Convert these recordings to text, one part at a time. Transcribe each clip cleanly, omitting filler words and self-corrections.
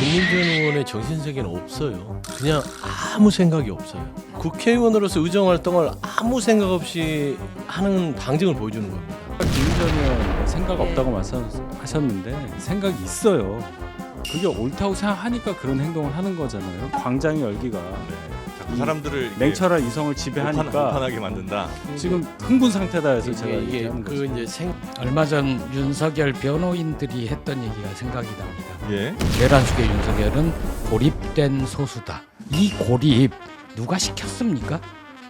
김민준 의원의 정신세계는 없어요. 그냥 아무 생각이 없어요. 국회의원으로서 의정활동을 아무 생각 없이 하는 방증을 보여주는 겁니다. 김민준 의원 생각 없다고 말씀하셨는데 생각이 있어요. 그게 옳다고 생각하니까 그런 행동을 하는 거잖아요. 광장의 열기가 자꾸 사람들을 냉철한 이성을 지배하니까 오판하게 만든다. 지금 흥분 상태다 해서 제가 이게 얘기하는 거죠. 그 이제 얼마 전 윤석열 변호인들이 했던 얘기가 생각이 납니다. 예. 내란 속의 윤석열은 고립된 소수다. 이 고립 누가 시켰습니까?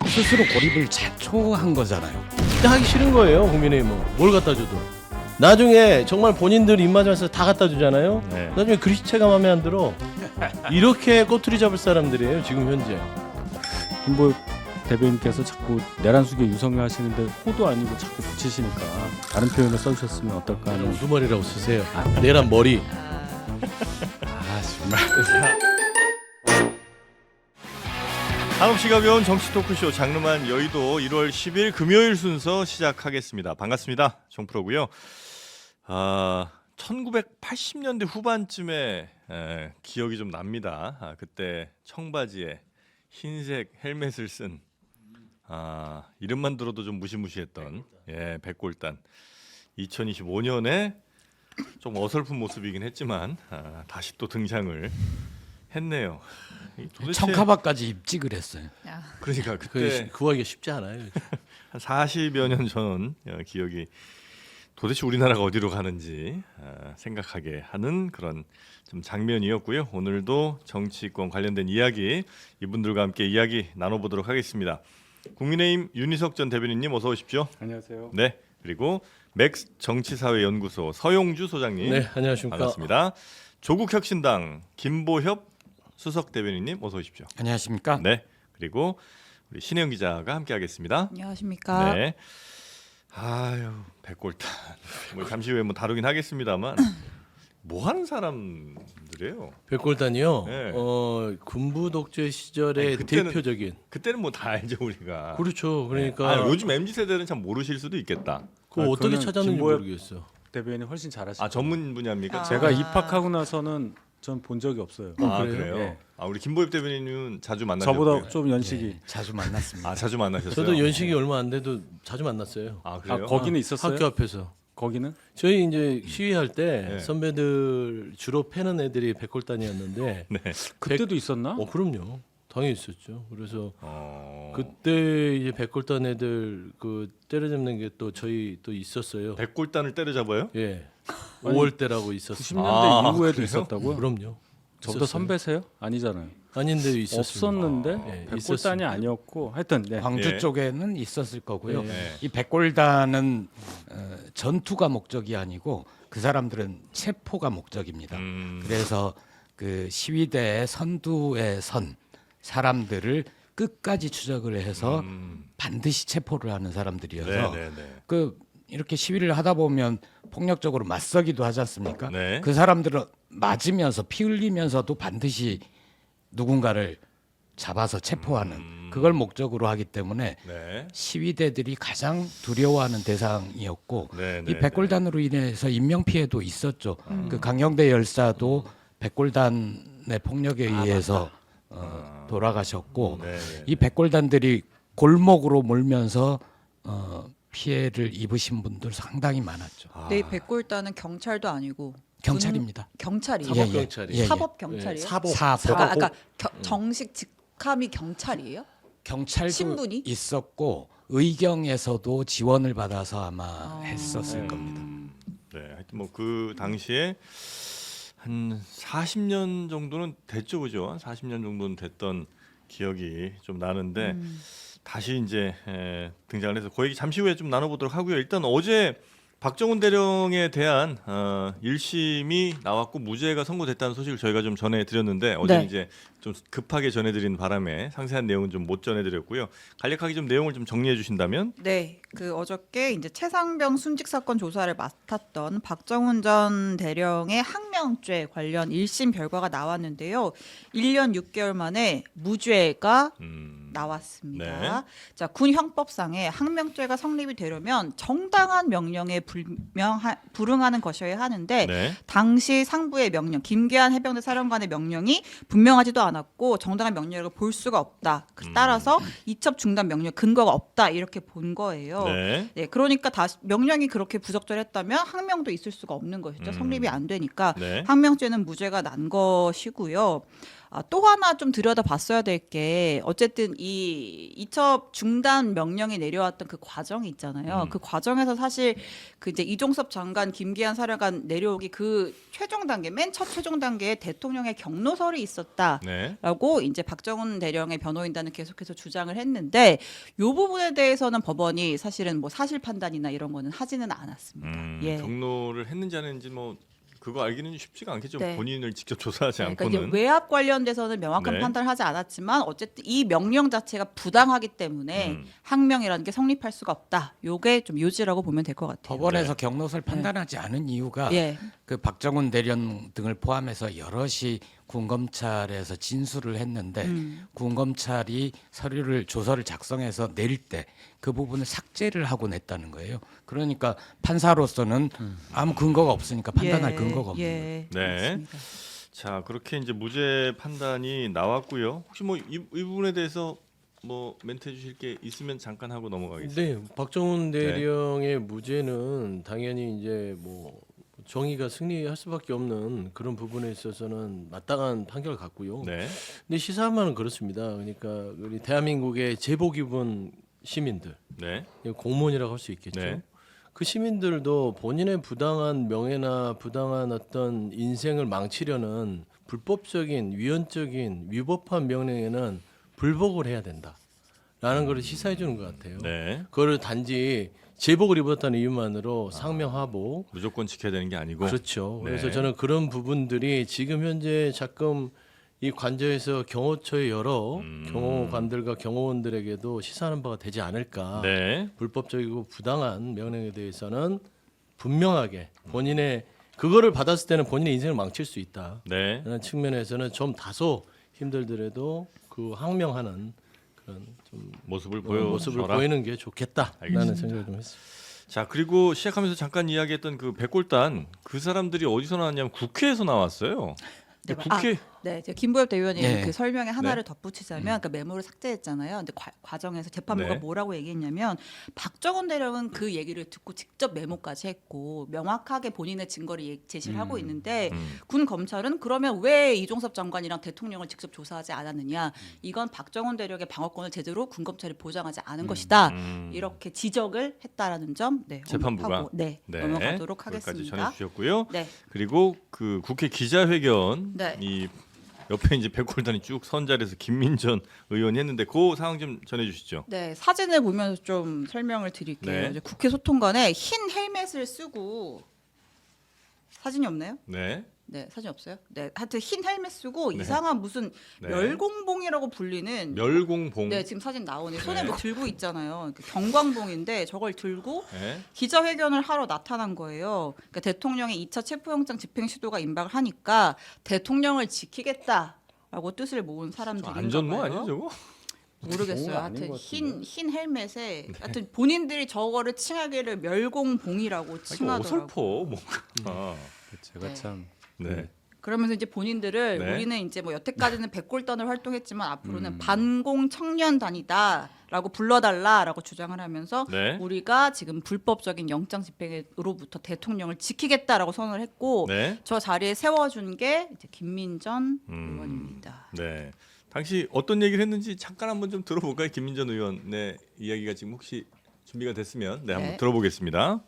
스스로 고립을 자초한 거잖아요. 하기 싫은 거예요. 국민의힘은 뭘 갖다 줘도 나중에 정말 본인들 입맛에서 다 갖다 주잖아요. 네. 나중에 글씨체가 마음에 안 들어. 이렇게 꼬투리 잡을 사람들이에요 지금 현재. 김보엽 대변인께서 자꾸 내란 속의 윤석열 하시는데 호도 아니고 자꾸 붙이시니까 다른 표현을 써주셨으면 어떨까 하는. 우두머리라고 쓰세요. 내란 머리. 아 정말. 한없이 가벼운 정치 토크쇼 장르만 여의도 1월 10일 금요일 순서 시작하겠습니다. 반갑습니다. 정프로고요. 1980년대 후반쯤에 기억이 좀 납니다. 그때 청바지에 흰색 헬멧을 쓴 이름만 들어도 좀 무시무시했던 백골단. 2025년에 좀 어설픈 모습이긴 했지만 다시 또 등장을 했네요. 도대체 청카바까지 입직을 했어요. 그러니까 그때 구하기가 쉽지 않아요. 한 40여 년 전 기억이 도대체 우리나라가 어디로 가는지 생각하게 하는 그런 좀 장면이었고요. 오늘도 정치권 관련된 이야기 이분들과 함께 이야기 나눠보도록 하겠습니다. 국민의힘 윤희석 전 대변인님 어서 오십시오. 안녕하세요. 네, 그리고 맥스 정치사회연구소 서용주 소장님. 네, 안녕하십니까. 반갑습니다. 조국혁신당 김보협 수석 대변인님 어서 오십시오. 안녕하십니까? 네, 그리고 우리 신혜영 기자가 함께하겠습니다. 안녕하십니까. 네. 아유 백골단. 뭐 잠시 후에 뭐 다루긴 하겠습니다만 뭐 하는 사람들이에요? 백골단이요. 네. 군부 독재 시절의 아니, 그때는- 대표적인. 그때는 뭐 다 알죠 우리가. 그렇죠. 그러니까 요즘 MZ 세대는 참 모르실 수도 있겠다. 그거 어떻게 그거는 찾았는지 김보엽- 모르겠어. 대변인이 훨씬 잘하시죠. 전문 분야입니까? 제가 입학하고 나서는 전 본 적이 없어요. 그래요? 그래요? 네. 우리 김보엽 대변인은 자주 만나셨고요. 저보다 좀 연식이. 자주 만났습니다. 자주 만나셨어요? 저도 연식이 얼마 안 돼도 자주 만났어요. 그래요? 거기는 있었어요? 학교 앞에서. 거기는? 저희 이제 시위할 때 네. 선배들 주로 패는 애들이 백골단이었는데 네. 그때도 있었나? 그럼요. 당연히 있었죠. 그래서 어... 그때 이제 백골단 애들 그 때려잡는 게 또 저희 또 있었어요. 백골단을 때려잡아요? 예. 아니, 5월 때라고 있었어요. 90년대 이후에도 그래요? 있었다고요? 그럼요. 저보다 있었어요. 선배세요? 아니잖아요. 아닌데 있었습니다. 없었는데 예, 백골단이 있었습니다. 아니었고 하여튼 네. 광주 예. 쪽에는 있었을 거고요. 예. 이 백골단은 전투가 목적이 아니고 그 사람들은 체포가 목적입니다. 그래서 그 시위대의 선두에 선 사람들을 끝까지 추적을 해서 반드시 체포를 하는 사람들이어서 그 이렇게 시위를 하다 보면 폭력적으로 맞서기도 하지 않습니까? 네. 그 사람들은 맞으면서 피 흘리면서도 반드시 누군가를 잡아서 체포하는 그걸 목적으로 하기 때문에 네. 시위대들이 가장 두려워하는 대상이었고 네, 이 백골단으로 인해서 인명 피해도 있었죠. 그 강영대 열사도 백골단의 폭력에 의해서 돌아가셨고 네. 이 백골단들이 골목으로 몰면서 피해를 입으신 분들 상당히 많았죠. 네, 백골단은 경찰도 아니고 경찰입니다. 경찰이에요. 예, 예. 사법경찰이에요. 예, 예. 사법 경찰이에요. 사법. 사법. 정식 직함이 경찰이에요? 경찰도 신분이? 있었고 의경에서도 지원을 받아서 아마 했었을 겁니다. 네, 하여튼 뭐 그 당시에 한 40년 정도는 됐죠, 그죠? 40년 정도는 됐던 기억이 좀 나는데 다시 이제 등장을 해서 그 얘기 잠시 후에 좀 나눠보도록 하고요. 일단 어제 박정훈 대령에 대한 1심이 나왔고 무죄가 선고됐다는 소식을 저희가 좀 전해드렸는데 어제 네. 이제 좀 급하게 전해드린 바람에 상세한 내용은 좀 못 전해드렸고요. 간략하게 좀 내용을 좀 정리해 주신다면. 네, 그 어저께 이제 최상병 순직 사건 조사를 맡았던 박정훈 전 대령의 항명죄 관련 1심 결과가 나왔는데요. 1년 6개월 만에 무죄가 나왔습니다. 자, 군 형법상에 항명죄가 성립이 되려면 정당한 명령에 불응하는 것이어야 하는데 네. 당시 상부의 명령, 김계한 해병대 사령관의 명령이 분명하지도 않았고 정당한 명령을 볼 수가 없다. 따라서 이첩 중단 명령 근거가 없다 이렇게 본 거예요. 네. 네, 그러니까 다시 명령이 그렇게 부적절했다면 항명도 있을 수가 없는 것이죠. 성립이 안 되니까 네. 항명죄는 무죄가 난 것이고요. 또 하나 좀 들여다봤어야 될 게 어쨌든 이 이첩 중단 명령이 내려왔던 그 과정이 있잖아요. 그 과정에서 사실 그 이제 이종섭 장관, 김기한 사령관 내려오기 그 최종 단계, 맨 첫 최종 단계에 대통령의 경로설이 있었다. 네. 라고 이제 박정훈 대령의 변호인단은 계속해서 주장을 했는데 이 부분에 대해서는 법원이 사실은 뭐 사실 판단이나 이런 거는 하지는 않았습니다. 예. 경로를 했는지 안 했는지 뭐 그거 알기는 쉽지가 않겠죠. 네. 본인을 직접 조사하지 그러니까 않고는. 이제 외압 관련돼서는 명확한 네. 판단을 하지 않았지만 어쨌든 이 명령 자체가 부당하기 때문에 항명이라는 게 성립할 수가 없다. 요게 좀 요지라고 보면 될 것 같아요. 법원에서 경로설 판단하지 않은 이유가 예. 그 박정훈 대령 등을 포함해서 여럿이 군검찰에서 진술을 했는데 군검찰이 서류를 조서를 작성해서 낼 때 그 부분을 삭제를 하고 냈다는 거예요. 그러니까 판사로서는 아무 근거가 없으니까 판단할 예, 근거가 없는 거예요. 예, 네. 맞습니다. 자, 그렇게 이제 무죄 판단이 나왔고요. 혹시 뭐 이 부분에 대해서 뭐 멘트 해주실 게 있으면 잠깐 하고 넘어가겠습니다. 네, 박정훈 대령의 무죄는 당연히 이제 뭐 정의가 승리할 수밖에 없는 그런 부분에 있어서는 마땅한 판결을 갖고요. 네. 근데 시사하면 그렇습니다. 그러니까 우리 대한민국의 제복 입은 시민들, 네. 공무원이라고 할 수 있겠죠. 네. 그 시민들도 본인의 부당한 명예나 부당한 어떤 인생을 망치려는 불법적인 위헌적인 위법한 명령에는 불복을 해야 된다라는 것을 시사해 주는 것 같아요. 네. 그거를 단지 제복을 입었다는 이유만으로 상명하고 무조건 지켜야 되는 게 아니고. 그렇죠. 네. 그래서 저는 그런 부분들이 지금 현재 자금 이 관저에서 경호처의 여러 경호관들과 경호원들에게도 시사하는 바가 되지 않을까. 네. 불법적이고 부당한 명령에 대해서는 분명하게 본인의 그거를 받았을 때는 본인의 인생을 망칠 수 있다. 네. 라는 측면에서는 좀 다소 힘들더라도 그 항명하는 그런 좀 모습을 모습을 보이는 게 좋겠다라는 알겠습니다. 생각을 좀 했습니다. 자, 그리고 시작하면서 잠깐 이야기했던 그 백골단 그 사람들이 어디서 나왔냐면 국회에서 나왔어요. 네, 국회 네, 제가 김보엽 대의원이 네. 그 설명에 하나를 덧붙이자면, 그러니까 메모를 삭제했잖아요. 근데 과정에서 재판부가 네. 뭐라고 얘기했냐면 박정훈 대령은 그 얘기를 듣고 직접 메모까지 했고 명확하게 본인의 증거를 제시를 하고 있는데 군 검찰은 그러면 왜 이종섭 장관이랑 대통령을 직접 조사하지 않았느냐? 이건 박정훈 대령의 방어권을 제대로 군 검찰이 보장하지 않은 것이다. 이렇게 지적을 했다라는 점, 네, 재판부가 언급하고, 네, 넘어가도록 거기까지 하겠습니다. 전해주셨고요. 네. 그리고 그 국회 기자회견 네. 이 옆에 이제 백골단이 쭉 선 자리에서 김민전 의원이 했는데 그 상황 좀 전해주시죠. 네, 사진을 보면서 좀 설명을 드릴게요. 네. 이제 국회 소통관에 흰 헬멧을 쓰고 사진이 없나요? 네. 네, 사진 없어요. 네, 하여튼 흰 헬멧 쓰고 네. 이상한 무슨 네. 멸공봉이라고 불리는 멸공봉. 네, 지금 사진 나오네요. 손에 네. 뭐 들고 있잖아요. 그 경광봉인데 저걸 들고 네. 기자회견을 하러 나타난 거예요. 그러니까 대통령의 2차 체포영장 집행 시도가 임박을 하니까 대통령을 지키겠다라고 뜻을 모은 사람들인가 안전모 봐요. 아니에요 저거? 모르겠어요. 좋은 거 아닌 하여튼 것 같은데. 흰 헬멧에 하여튼 본인들이 저거를 칭하기를 멸공봉이라고 이거 칭하더라고요. 어설퍼 뭔가. 제가 네. 참 네. 그러면서 이제 본인들을 네. 우리는 이제 뭐 여태까지는 백골단을 활동했지만 앞으로는 반공 청년단이다라고 불러달라라고 주장을 하면서 네. 우리가 지금 불법적인 영장 집행으로부터 대통령을 지키겠다라고 선언을 했고 네. 저 자리에 세워준 게 이제 김민전 의원입니다. 네. 당시 어떤 얘기를 했는지 잠깐 한번 좀 들어볼까요? 김민전 의원의 이야기가 지금 혹시 준비가 됐으면 네, 한번 네. 들어보겠습니다.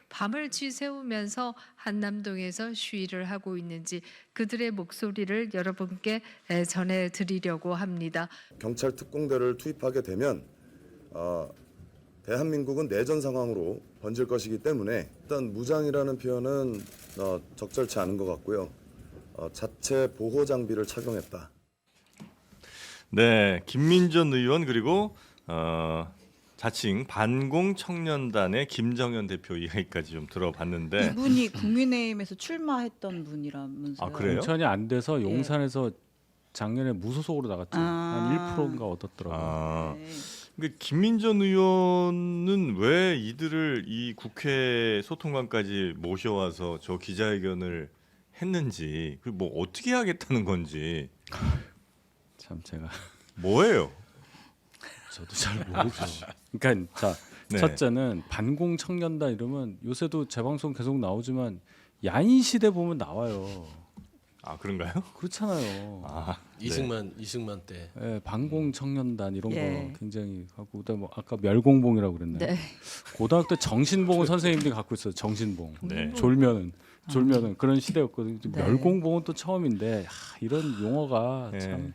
밤을 쥐세우면서 한남동에서 시위를 하고 있는지 그들의 목소리를 여러분께 전해드리려고 합니다. 경찰 특공대를 투입하게 되면 대한민국은 내전 상황으로 번질 것이기 때문에 일단 무장이라는 표현은 적절치 않은 것 같고요. 자체 보호 장비를 착용했다. 네, 김민전 의원 그리고 자칭 반공 청년단의 김정현 대표 이야기까지 좀 들어봤는데 이분이 국민의힘에서 출마했던 분이라면서요. 아, 그래요? 공천이 안 돼서 용산에서 작년에 무소속으로 나갔죠. 한 1%인가 얻었더라고요. 아, 네. 그 김민전 의원은 왜 이들을 이 국회 소통관까지 모셔와서 저 기자회견을 했는지, 그 뭐 어떻게 하겠다는 건지, 참 제가 뭐예요? 저도 잘 모르죠. 그러니까 자 네. 첫째는 반공청년단 이러면 요새도 재방송 계속 나오지만 야인 시대 보면 나와요. 아 그런가요? 그렇잖아요. 아 이승만 때. 예, 반공청년단 이런 예. 거 굉장히 하고 그다음 뭐 아까 멸공봉이라고 그랬나요? 네. 고등학교 때 정신봉은 선생님들이 갖고 있어요. 정신봉. 네. 졸면은 그런 시대였거든요. 네. 멸공봉은 또 처음인데 이런 용어가 네. 참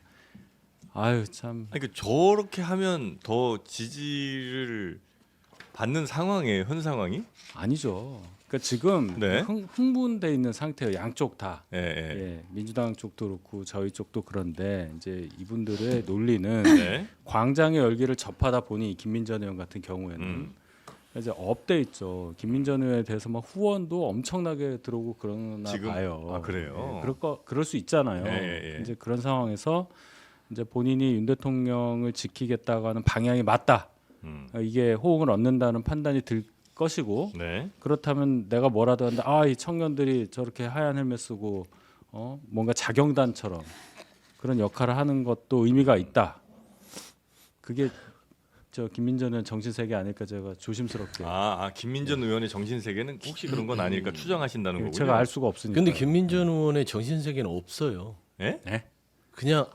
아유 참 아니, 그 저렇게 하면 더 지지를 받는 상황이에요, 현 상황이? 아니죠. 그러니까 지금 네. 흥분돼 있는 상태예요. 양쪽 다. 예, 예. 예, 민주당 쪽도 그렇고 저희 쪽도 그런데 이제 이분들의 논리는 네. 광장의 열기를 접하다 보니 김민전 의원 같은 경우에는 음. 이제 업돼 있죠. 김민전 의원에 대해서 막 후원도 엄청나게 들어오고 그러나 지금? 봐요. 아, 그래요? 예, 그럴 수 있잖아요. 예, 예, 예. 이제 그런 상황에서 이제 본인이 윤 대통령을 지키겠다고 하는 방향이 맞다. 이게 호응을 얻는다는 판단이 들 것이고 네. 그렇다면 내가 뭐라도 한다. 이 청년들이 저렇게 하얀 헬멧 쓰고 뭔가 자경단처럼 그런 역할을 하는 것도 의미가 있다. 그게 저 김민전 의원 정신 세계 아닐까 제가 조심스럽게 김민전 의원의 정신 세계는 혹시 그런 건 아닐까 추정하신다는 거군요. 제가 알 수가 없으니까. 근데 김민전 의원의 정신 세계는 없어요. 예? 그냥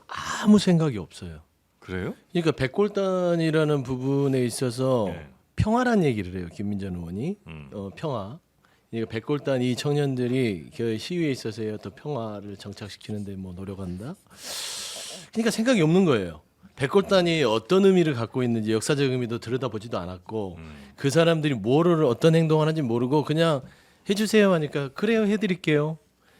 아무 생각이 없어요. 그래요? 그러니까 백골단이라는 부분에 있어서 예. 평화란 얘기를 해요. 김민전 의원이 평화. 그러니까 백골단 이 청년들이 그 시위에 있어서의 어떤 평화를 정착시키는데 뭐 노력한다. 그러니까 생각이 없는 거예요. 백골단이 어떤 의미를 갖고 있는지 역사적 의미도 들여다보지도 않았고 그 사람들이 뭐를 어떤 행동을 하는지 모르고 그냥 해주세요 하니까 그래요 해드릴게요.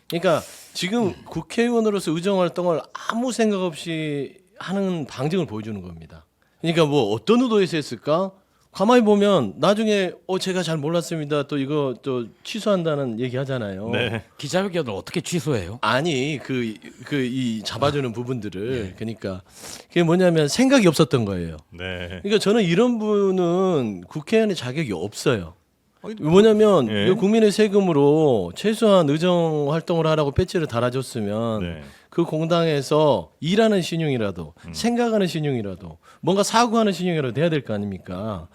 그러니까 지금 국회의원으로서 의정 활동을 아무 생각 없이 하는 방증을 보여주는 겁니다. 그러니까 뭐 어떤 의도에서 했을까? 가만히 보면 나중에 제가 잘 몰랐습니다. 또 이거 또 취소한다는 얘기 하잖아요. 네. 기자회견을 어떻게 취소해요? 아니 이 잡아주는 부분들을 그러니까 그게 뭐냐면 생각이 없었던 거예요. 네. 그러니까 저는 이런 분은 국회의원의 자격이 없어요. 아니, 뭐냐면 예. 이 국민의 세금으로 최소한 의정 활동을 하라고 배지를 달아줬으면 네. 그 공당에서 일하는 신용이라도 생각하는 신용이라도 뭔가 사고하는 신용이라도 돼야 될 거 아닙니까?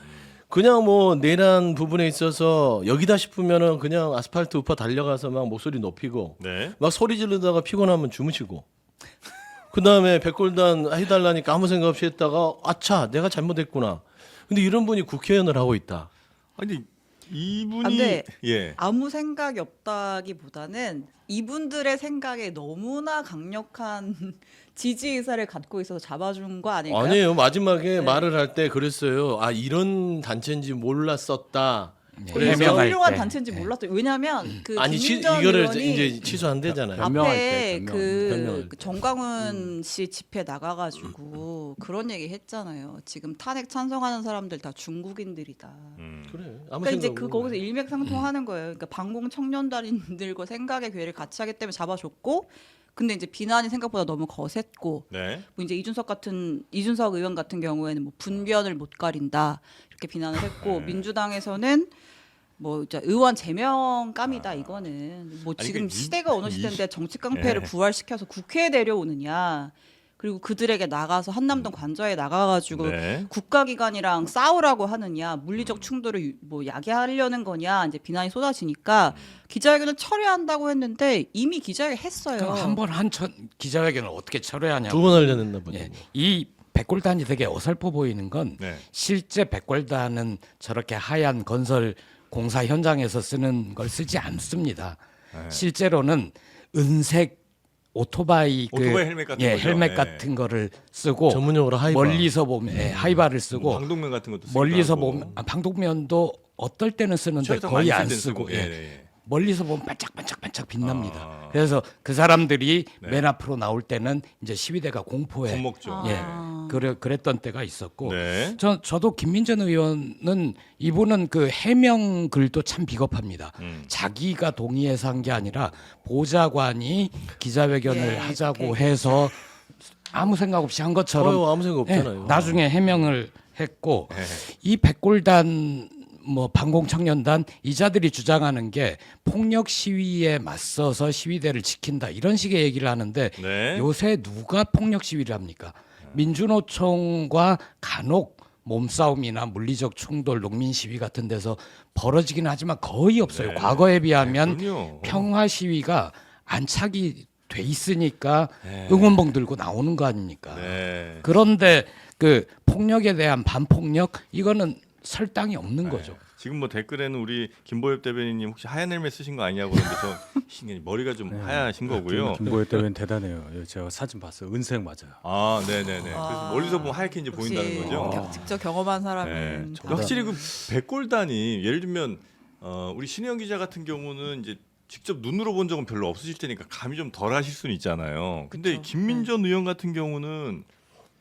그냥 뭐 내란 부분에 있어서 여기다 싶으면은 그냥 아스팔트 우파 달려가서 막 목소리 높이고 네. 막 소리 지르다가 피곤하면 주무시고 그 다음에 백골단 해달라니까 아무 생각 없이 했다가 아차 내가 잘못했구나. 근데 이런 분이 국회의원을 하고 있다. 아니 이분이 근데 예. 아무 생각이 없다기보다는 이분들의 생각에 너무나 강력한 지지 의사를 갖고 있어서 잡아준 거 아닐까요? 아니에요. 마지막에 네. 말을 할 때 그랬어요. 이런 단체인지 몰랐었다. 그래서 해명할 훌륭한 때. 단체인지 몰랐어요. 왜냐하면 그 아니 김민전 이거를 의원이 이제 취소한대잖아요. 변명할 앞에 때, 변명할 때. 정광훈 씨 집회 나가가지고 그런 얘기 했잖아요. 지금 탄핵 찬성하는 사람들 다 중국인들이다. 그래. 아무 그러니까 이제 생각 그 없는 거기서 거야. 일맥상통하는 거예요. 그러니까 반공 청년단인들과 생각의 괴를 같이 하기 때문에 잡아줬고, 근데 이제 비난이 생각보다 너무 거셌고, 네. 뭐 이제 이준석 의원 같은 경우에는 뭐 분변을 못 가린다 이렇게 비난을 했고, 네. 민주당에서는 뭐 이제 의원 제명감이다 이거는 뭐 아니, 지금 그 시대가 어느 시대인데 정치 깡패를 네. 부활시켜서 국회에 데려오느냐. 그리고 그들에게 나가서 한남동 관저에 나가가지고 네. 국가기관이랑 싸우라고 하느냐, 물리적 충돌을 뭐 야기하려는 거냐, 이제 비난이 쏟아지니까 기자회견을 철회한다고 했는데 이미 기자회견 했어요. 그럼 한번 기자회견을 어떻게 철회하냐고. 2번 하려냈나 보네. 예, 이 백골단이 되게 어설퍼 보이는 건 네. 실제 백골단은 저렇게 하얀 건설 공사 현장에서 쓰는 걸 쓰지 않습니다. 네. 실제로는 은색 오토바이 헬멧 같은 거죠. 헬멧 예. 같은 거를 쓰고 전문용어로 하이바. 멀리서 보면 하이바를 쓰고 방독면 같은 것도 쓰기도 멀리서 하고. 보면 방독면도 어떨 때는 쓰는데 최소 거의 많이 안 쓸 때는 쓰고 쓰고. 예, 예. 멀리서 보면 반짝반짝반짝 빛납니다. 아. 그래서 그 사람들이 네. 맨 앞으로 나올 때는 이제 시위대가 공포에 겁먹죠. 그랬던 때가 있었고 네. 저도 김민전 의원은 이분은 그 해명 글도 참 비겁합니다. 자기가 동의해서 한 게 아니라 보좌관이 기자회견을 예, 하자고 오케이. 해서 아무 생각 없이 한 것처럼 아무 생각 없잖아요. 나중에 해명을 했고 네. 이 백골단 뭐 반공청년단 이자들이 주장하는 게 폭력 시위에 맞서서 시위대를 지킨다 이런 식의 얘기를 하는데 네. 요새 누가 폭력 시위를 합니까? 민주노총과 간혹 몸싸움이나 물리적 충돌, 농민 시위 같은 데서 벌어지긴 하지만 거의 없어요. 네. 과거에 비하면 그럼요. 평화 시위가 안착이 돼 있으니까 네. 응원봉 들고 나오는 거 아닙니까? 네. 그런데 그 폭력에 대한 반폭력 이거는 설당이 없는 거죠. 지금 뭐 댓글에는 우리 김보엽 대변인님 혹시 하얀 헬멧 쓰신 거 아니냐고 그러는데 저 신기해. 머리가 좀 하얀신 거고요. 김보혜 때문에 대단해요. 예, 제가 사진 봤어요. 은색 맞아요. 아, 네네네. 그래서 멀리서 보면 하얗게 이제 역시 보인다는 거죠. 직접 경험한 네. 사람은 다 확실히 그 백골단이 예를 들면 우리 신혜영 기자 같은 경우는 이제 직접 눈으로 본 적은 별로 없으실 테니까 감이 좀 덜하실 수는 있잖아요. 근데 그쵸. 김민전 의원 같은 경우는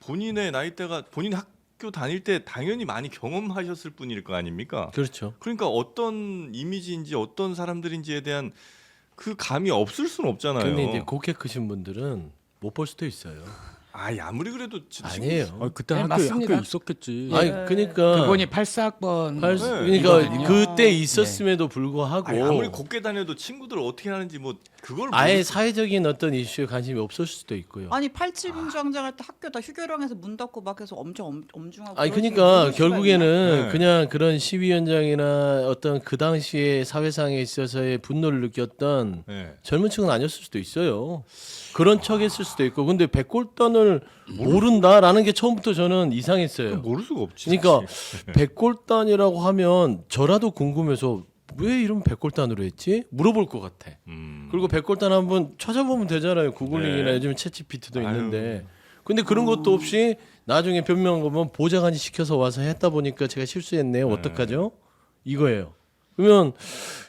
본인의 나이대가 본인 학교 다닐 때 당연히 많이 경험하셨을 분일 거 아닙니까? 그렇죠. 그러니까 어떤 이미지인지 어떤 사람들인지에 대한 그 감이 없을 수는 없잖아요. 근데 이제 곡해 크신 분들은 못 볼 수도 있어요. 아이 아무리 그래도 친구- 아니에요. 그때 네, 학교에 맞습니다. 있었겠지. 아니 그러니까 그분이 84학번 그러니까 그때 있었음에도 불구하고 아니, 아무리 곱게 다녀도 친구들 어떻게 하는지 뭐 그걸 아예 모르- 사회적인 어떤 이슈에 관심이 없을 수도 있고요. 아니 87 민주항쟁 할 때 학교 다 휴교령에서 문 닫고 막 해서 엄청 엄중하고 아니 그런 그러니까 식으로 수가 결국에는 네. 그냥 그런 시위 현장이나 어떤 그 당시에 사회상에 있어서의 분노를 느꼈던 네. 젊은 층은 아니었을 수도 있어요. 그런 척했을 수도 있고 근데 백골단을 모른다라는 게 처음부터 저는 이상했어요. 모를 수가 없지. 그러니까 사실. 백골단이라고 하면 저라도 궁금해서 왜 이름 백골단으로 했지? 물어볼 것 같아. 그리고 백골단 한번 찾아보면 되잖아요. 구글링이나 네. 요즘 챗GPT도 아유. 있는데. 근데 그런 것도 없이 나중에 변명 보면 보좌관이 시켜서 와서 했다 보니까 제가 실수했네요. 어떡하죠? 이거예요. 그러면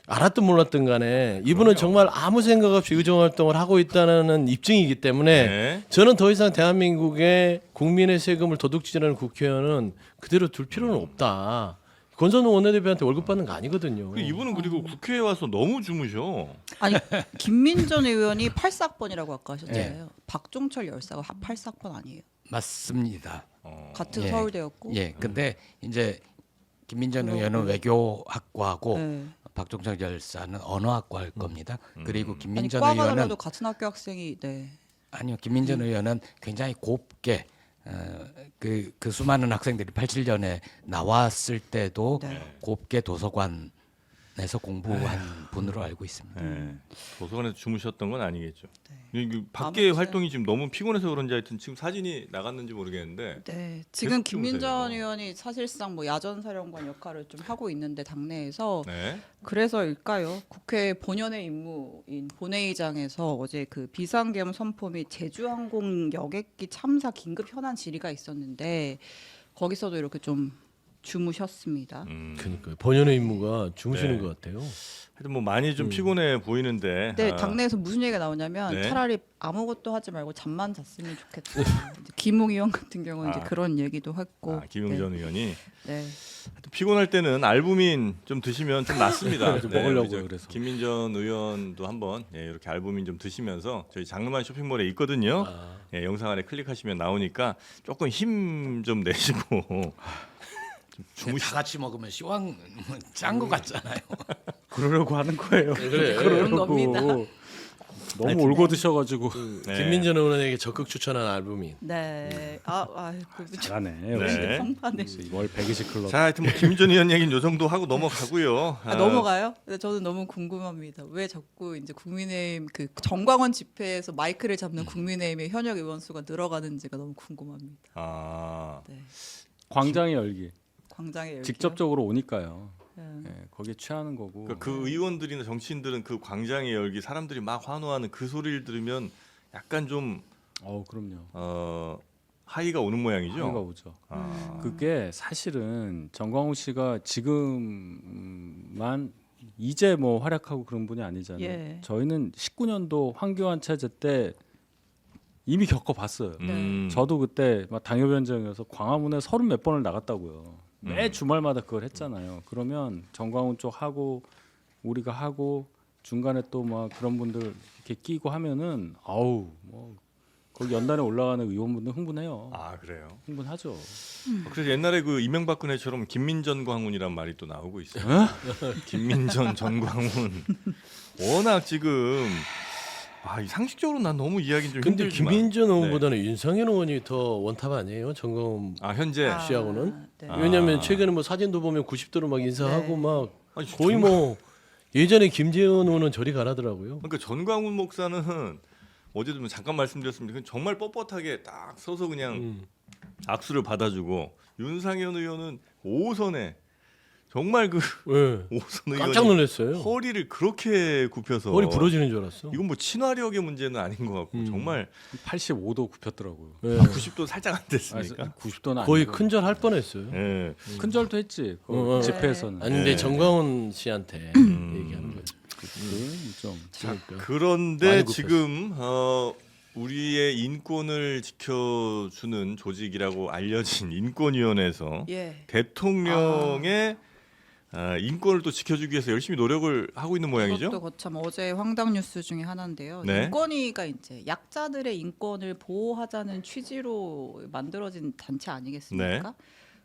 알았든 몰랐든 간에 이분은 정말 아무 생각 없이 의정 활동을 하고 있다는 입증이기 때문에 네. 저는 더 이상 대한민국의 국민의 세금을 도둑질하는 국회의원은 그대로 둘 필요는 없다. 권선우 원내대표한테 월급 받는 거 아니거든요. 그 이분은 그리고 국회에 와서 너무 주무셔. 아니 김민전 의원이 84학번이라고 아까 하셨잖아요. 박종철 열사가 84학번 아니에요. 맞습니다. 같은 예. 서울대였고. 예, 근데 이제 김민전 의원은 외교학과고 네. 박종철 열사는 언어학과일 겁니다. 그리고 아니 김민전 과가 의원은 달라도 같은 학교 학생이 네. 아니요, 김민전 의원은 굉장히 곱게 그 수많은 학생들이 87년에 나왔을 때도 네. 곱게 도서관에서 공부한 분으로 알고 있습니다. 네. 도서관에서 주무셨던 건 아니겠죠. 네. 이 밖에 아무튼. 활동이 지금 너무 피곤해서 그런지 하여튼 지금 사진이 나갔는지 모르겠는데 네, 지금 계속 주무세요. 김민전 의원이 사실상 뭐 야전사령관 역할을 좀 하고 있는데 당내에서 네. 그래서일까요? 국회 본연의 임무인 본회의장에서 어제 그 비상계엄 선포 및 제주항공 여객기 참사 긴급 현안 질의가 있었는데 거기서도 이렇게 좀 주무셨습니다. 그러니까 본연의 임무가 주무시는 네. 것 같아요. 하여튼 뭐 많이 좀 피곤해 보이는데 네, 아, 당내에서 무슨 얘기가 나오냐면 네. 차라리 아무것도 하지 말고 잠만 잤으면 좋겠다. 이제 김웅 의원 같은 경우는 이제 아. 그런 얘기도 했고. 김용전 의원이 네. 하여튼 피곤할 때는 알부민 좀 드시면 좀 낫습니다. 좀 먹으려고요, 이제 그래서. 김민전 의원도 한번 이렇게 알부민 좀 드시면서 저희 장르만 쇼핑몰에 있거든요. 예, 영상 아래 클릭하시면 나오니까 조금 힘 좀 내시고 좀 다 같이 먹으면 시황 짠 거 같잖아요. 그러려고 하는 거예요. 그래. 그런 겁니다. 너무 올고 드셔가지고 네. 김민전 의원에게 적극 추천한 알부민. 네. 그 잘하네. 네. 역시. 평판에. 월 120 클럽. 자, 하여튼 뭐 김민전 의원 얘기는 요 정도 하고 넘어가고요. 넘어가요? 근데 저는 너무 궁금합니다. 왜 자꾸 이제 국민의힘 그 정광원 집회에서 마이크를 잡는 국민의힘의 현역 의원 수가 늘어가는지가 너무 궁금합니다. 아, 네. 광장의 열기. 광장에 열기요? 직접적으로 오니까요. 네. 예, 거기에 취하는 거고. 그 의원들이나 정치인들은 그 광장의 열기 사람들이 막 환호하는 그 소리를 들으면 약간 좀 그럼요. 하이가 오는 모양이죠. 하이가 오죠. 아, 그게 사실은 정광훈 씨가 지금만 이제 뭐 활약하고 그런 분이 아니잖아요. 예. 저희는 19년도 황교안 체제 때 이미 겪어봤어요. 저도 그때 막 당협위원장이어서 광화문에 30 몇 번을 나갔다고요. 매 주말마다 그걸 했잖아요. 그러면 정광훈 쪽 하고 우리가 하고 중간에 또 막 그런 분들 이렇게 끼고 하면은 아우 뭐 거기 연단에 올라가는 의원분들 흥분해요. 아 그래요. 흥분하죠. 그래서 옛날에 그 이명박근혜처럼 김민전 광운이란 말이 또 나오고 있어요. 김민전 전 광운. 워낙 지금 이 상식적으로 난 너무 이야기는 좀 근데 힘들지만. 김민전 의원보다는 윤상현 의원이 더 원탑 아니에요? 정광훈 현재 씨하고는? 네. 왜냐하면 최근에 뭐 사진도 보면 90도로 막 인사하고 네. 막 아니, 거의 뭐 예전에 김재현 의원은 저리 가라더라고요. 그러니까 전광훈 목사는 어제도 잠깐 말씀드렸습니다. 정말 뻣뻣하게 딱 서서 그냥 악수를 받아주고 윤상현 의원은 5선에 정말 그 네. 5선 깜짝 의원이 놀랐어요. 허리를 그렇게 굽혀서 머리 부러지는 줄 알았어. 이건 뭐 친화력의 문제는 아닌 것 같고 정말 85도 굽혔더라고요. 네. 90도 살짝 안 됐습니까? 90도는 거의 아니고. 큰절 할 뻔했어요. 예. 큰절도 했지. 그 어, 어. 집회에서는. 아니 근데 네. 정광훈 씨한테 얘기하는 거죠. 좀 그러니까. 그런데 많이 굽혔어. 지금 우리의 인권을 지켜주는 조직이라고 알려진 인권위원회에서 예. 대통령의 인권을 또 지켜주기 위해서 열심히 노력을 하고 있는 모양이죠. 그것도 거참 어제 황당 뉴스 중에 하나인데요. 네. 인권위가 이제 약자들의 인권을 보호하자는 취지로 만들어진 단체 아니겠습니까? 네.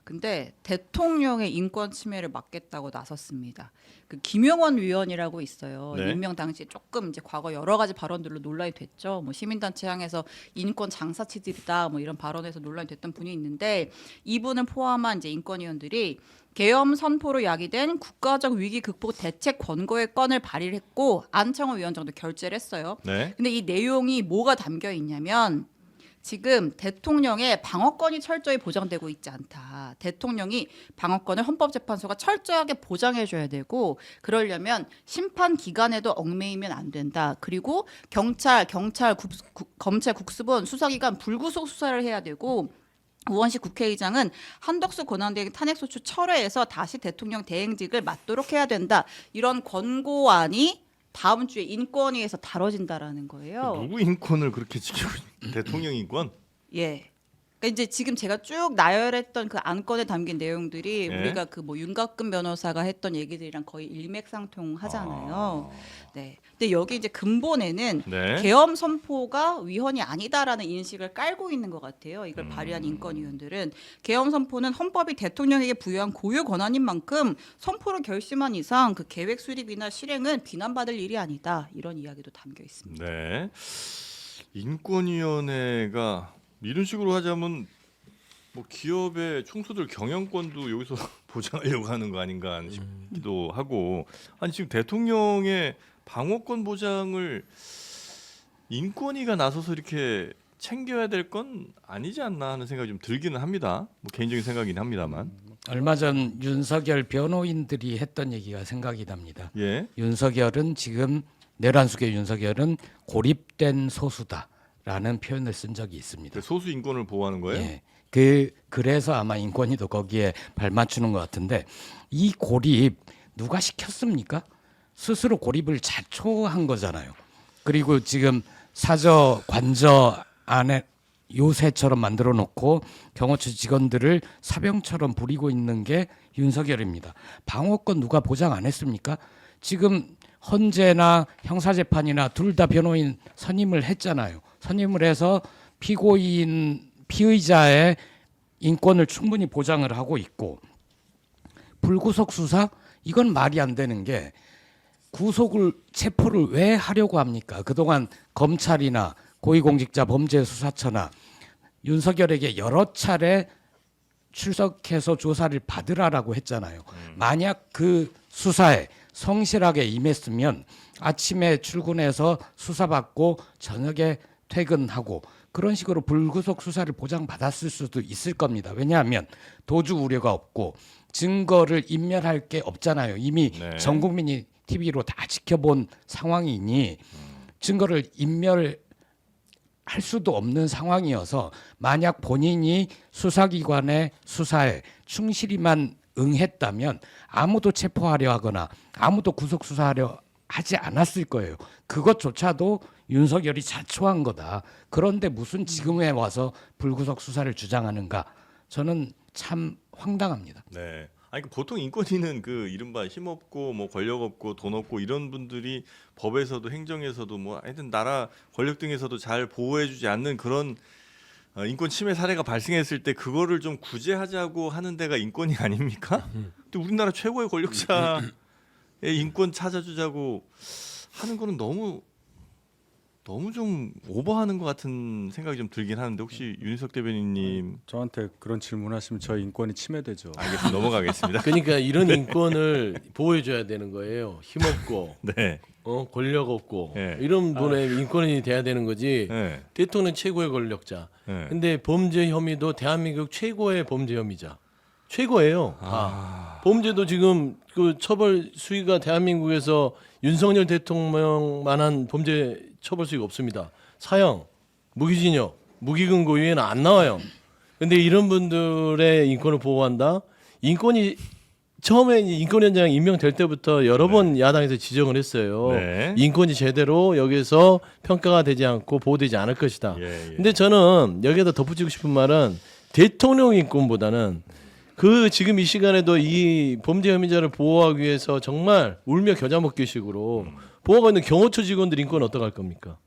근데 대통령의 인권 침해를 막겠다고 나섰습니다. 그 김용원 위원이라고 있어요. 네. 임명 당시에 조금 이제 과거 여러 가지 발언들로 논란이 됐죠. 뭐 시민단체 향해서 인권 장사 체질이다 뭐 이런 발언에서 논란이 됐던 분이 있는데 이분을 포함한 이제 인권위원들이 계엄 선포로 야기된 국가적 위기 극복 대책 권고의 건을 발의를 했고 안창호 위원장도 결재를 했어요. 네. 근데 이 내용이 뭐가 담겨 있냐면 지금 대통령의 방어권이 철저히 보장되고 있지 않다. 대통령이 방어권을 헌법재판소가 철저하게 보장해줘야 되고 그러려면 심판 기관에도 얽매이면 안 된다. 그리고 검찰, 검찰 국수본 수사기관 불구속 수사를 해야 되고 우원식 국회의장은 한덕수 권한대행 탄핵소추 철회해서 다시 대통령 대행직을 맡도록 해야 된다. 이런 권고안이 다음 주에 인권위에서 다뤄진다라는 거예요. 누구 인권을 그렇게 지키고 있는 대통령 인권? 예. 그러니까 이제 지금 제가 쭉 나열했던 그 안건에 담긴 내용들이 예. 우리가 그 뭐 윤곽근 변호사가 했던 얘기들이랑 거의 일맥상통하잖아요. 네. 근데 여기 이제 근본에는 네. 계엄 선포가 위헌이 아니다라는 인식을 깔고 있는 것 같아요. 이걸 발의한 인권위원들은 계엄 선포는 헌법이 대통령에게 부여한 고유 권한인 만큼 선포를 결심한 이상 그 계획 수립이나 실행은 비난받을 일이 아니다. 이런 이야기도 담겨 있습니다. 네. 인권위원회가 이런 식으로 하자면 뭐 기업의 총수들 경영권도 여기서 보장하려고 하는 거 아닌가 싶기도 하고 아니 지금 대통령의 방어권 보장을 인권위가 나서서 이렇게 챙겨야 될 건 아니지 않나 하는 생각이 좀 들기는 합니다. 뭐 개인적인 생각이긴 합니다만. 얼마 전 윤석열 변호인들이 했던 얘기가 생각이 납니다. 예. 윤석열은 지금 내란숙의 윤석열은 고립된 소수다라는 표현을 쓴 적이 있습니다. 그 소수 인권을 보호하는 거예요? 예. 그래서 아마 인권위도 거기에 발맞추는 것 같은데 이 고립 누가 시켰습니까? 스스로 고립을 자초한 거잖아요. 그리고 지금 사저 관저 안에 요새처럼 만들어 놓고 경호처 직원들을 사병처럼 부리고 있는 게 윤석열입니다. 방어권 누가 보장 안 했습니까? 지금 헌재나 형사재판이나 둘 다 변호인 선임을 했잖아요. 선임을 해서 피의자의 인권을 충분히 보장을 하고 있고 불구속 수사 이건 말이 안 되는 게 구속을 체포를 왜 하려고 합니까? 그동안 검찰이나 고위공직자 범죄수사처나 윤석열에게 여러 차례 출석해서 조사를 받으라라고 했잖아요. 만약 그 수사에 성실하게 임했으면 아침에 출근해서 수사받고 저녁에 퇴근하고 그런 식으로 불구속 수사를 보장받았을 수도 있을 겁니다. 왜냐하면 도주 우려가 없고 증거를 인멸할 게 없잖아요. 이미 네. 전 국민이 TV로 다 지켜본 상황이니 증거를 인멸할 수도 없는 상황이어서 만약 본인이 수사기관의 수사에 충실히만 응했다면 아무도 체포하려 하거나 아무도 구속 수사하려 하지 않았을 거예요. 그것조차도 윤석열이 자초한 거다. 그런데 무슨 지금에 와서 불구속 수사를 주장하는가? 저는 참 황당합니다. 네. 아니 그 보통 인권위는 그 이른바 힘없고 뭐 권력 없고 돈 없고 이런 분들이 법에서도 행정에서도 뭐 하여튼 나라 권력 등에서도 잘 보호해주지 않는 그런 인권 침해 사례가 발생했을 때 그거를 좀 구제하자고 하는 데가 인권위 아닙니까? 근데 우리나라 최고의 권력자의 인권 찾아주자고 하는 거는 너무 좀 오버하는 것 같은 생각이 좀 들긴 하는데 혹시 윤희석 대변인님 저한테 그런 질문하시면 저희 인권이 침해되죠. 알겠습니다. 넘어가겠습니다. 그러니까 이런 인권을 보호해줘야 되는 거예요. 힘없고 네. 권력 없고 네. 이런 분의 인권이 돼야 되는 거지. 네. 대통령 최고의 권력자. 네. 근데 범죄 혐의도 대한민국 최고의 범죄 혐의자. 최고예요. 다. 범죄도 지금 그 처벌 수위가 대한민국에서 윤석열 대통령만한 범죄 처벌 수위가 없습니다. 사형, 무기징역, 무기금고 이외에는 안 나와요. 근데 이런 분들의 인권을 보호한다. 인권이 처음에 인권위원장 임명될 때부터 여러 번 야당에서 지적을 했어요. 네. 인권이 제대로 여기서 평가가 되지 않고 보호되지 않을 것이다. 예, 예. 근데 저는 여기에다 덧붙이고 싶은 말은 대통령 인권보다는 그 지금 이 시간에도 이 범죄 혐의자를 보호하기 위해서 정말 울며 겨자 먹기식으로 보호하고 있는 경호처 직원들 인권 어떡할 겁니까?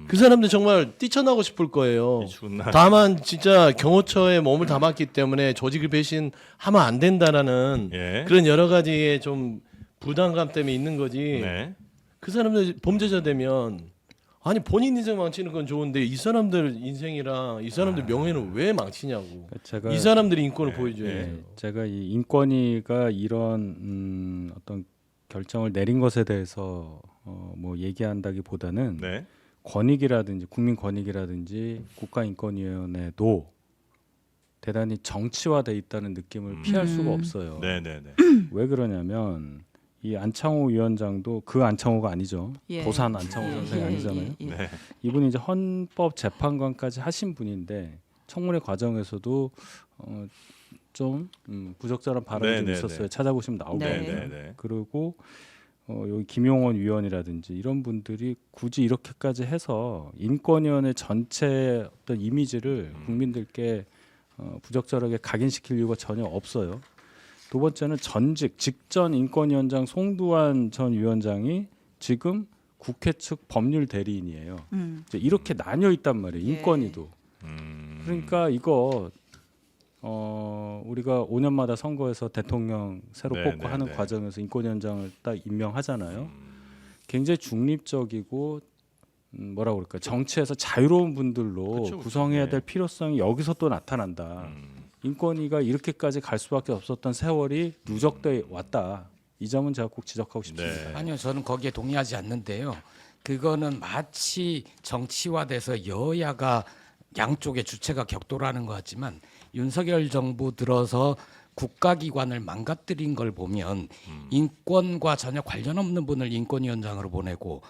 그 사람들 정말 뛰쳐나오고 싶을 거예요. 이 추운 날. 다만 진짜 경호처에 몸을 담았기 때문에 조직을 배신하면 안 된다라는 예. 그런 여러 가지의 좀 부담감 때문에 있는 거지. 네. 그 사람들 범죄자 되면 아니 본인 인생 망치는 건 좋은데 이 사람들 인생이랑 이 사람들 명예는 왜 망치냐고. 제가 이 사람들이 인권을 네, 보여줘야죠. 제가 이 인권위가 이런 어떤 결정을 내린 것에 대해서 뭐 얘기한다기보다는 네. 권익이라든지 국민 권익이라든지 국가인권위원회도 대단히 정치화돼 있다는 느낌을 피할 수가 없어요. 네, 네, 네. 왜 그러냐면 이 안창호 위원장도 그 안창호가 아니죠. 예. 도산 안창호 선생이 아니잖아요. 예. 네. 이분이 이제 헌법재판관까지 하신 분인데 청문회 과정에서도 좀 부적절한 발언이 좀 네, 네, 있었어요. 네. 찾아보시면 나오고. 네. 네, 네, 네. 그리고 여기 김용원 위원이라든지 이런 분들이 굳이 이렇게까지 해서 인권위원회 전체 어떤 이미지를 국민들께 부적절하게 각인시킬 이유가 전혀 없어요. 두 번째는 직전 인권위원장 송두환 전 위원장이 지금 국회 측 법률 대리인이에요. 이제 이렇게 나뉘어 있단 말이에요. 예. 인권위도. 그러니까 이거 우리가 5년마다 선거에서 대통령 새로 네, 뽑고 네, 하는 네. 과정에서 인권위원장을 딱 임명하잖아요. 굉장히 중립적이고 뭐라 그럴까 정치에서 자유로운 분들로 그쵸, 구성해야 네. 될 필요성이 여기서 또 나타난다. 인권위가 이렇게까지 갈 수밖에 없었던 세월이 누적돼 왔다. 이 점은 제가 꼭 지적하고 싶습니다. 네. 아니요, 저는 거기에 동의하지 않는데요. 그거는 마치 정치화돼서 여야가 양쪽의 주체가 격돌하는 것 같지만 윤석열 정부 들어서 국가기관을 망가뜨린 걸 보면 인권과 전혀 관련 없는 분을 인권위원장으로 보내고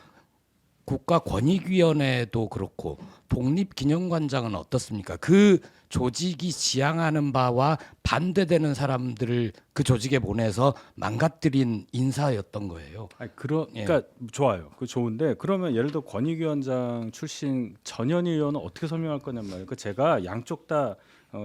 국가권익위원회도 그렇고 독립기념관장은 어떻습니까? 그 조직이 지향하는 바와 반대되는 사람들을 그 조직에 보내서 망가뜨린 인사였던 거예요. 아니, 그러니까 좋아요. 그 좋은데 그러면 예를 들어 권익위원장 출신 전현희 의원은 어떻게 설명할 거냔 말이에요. 그 제가 양쪽 다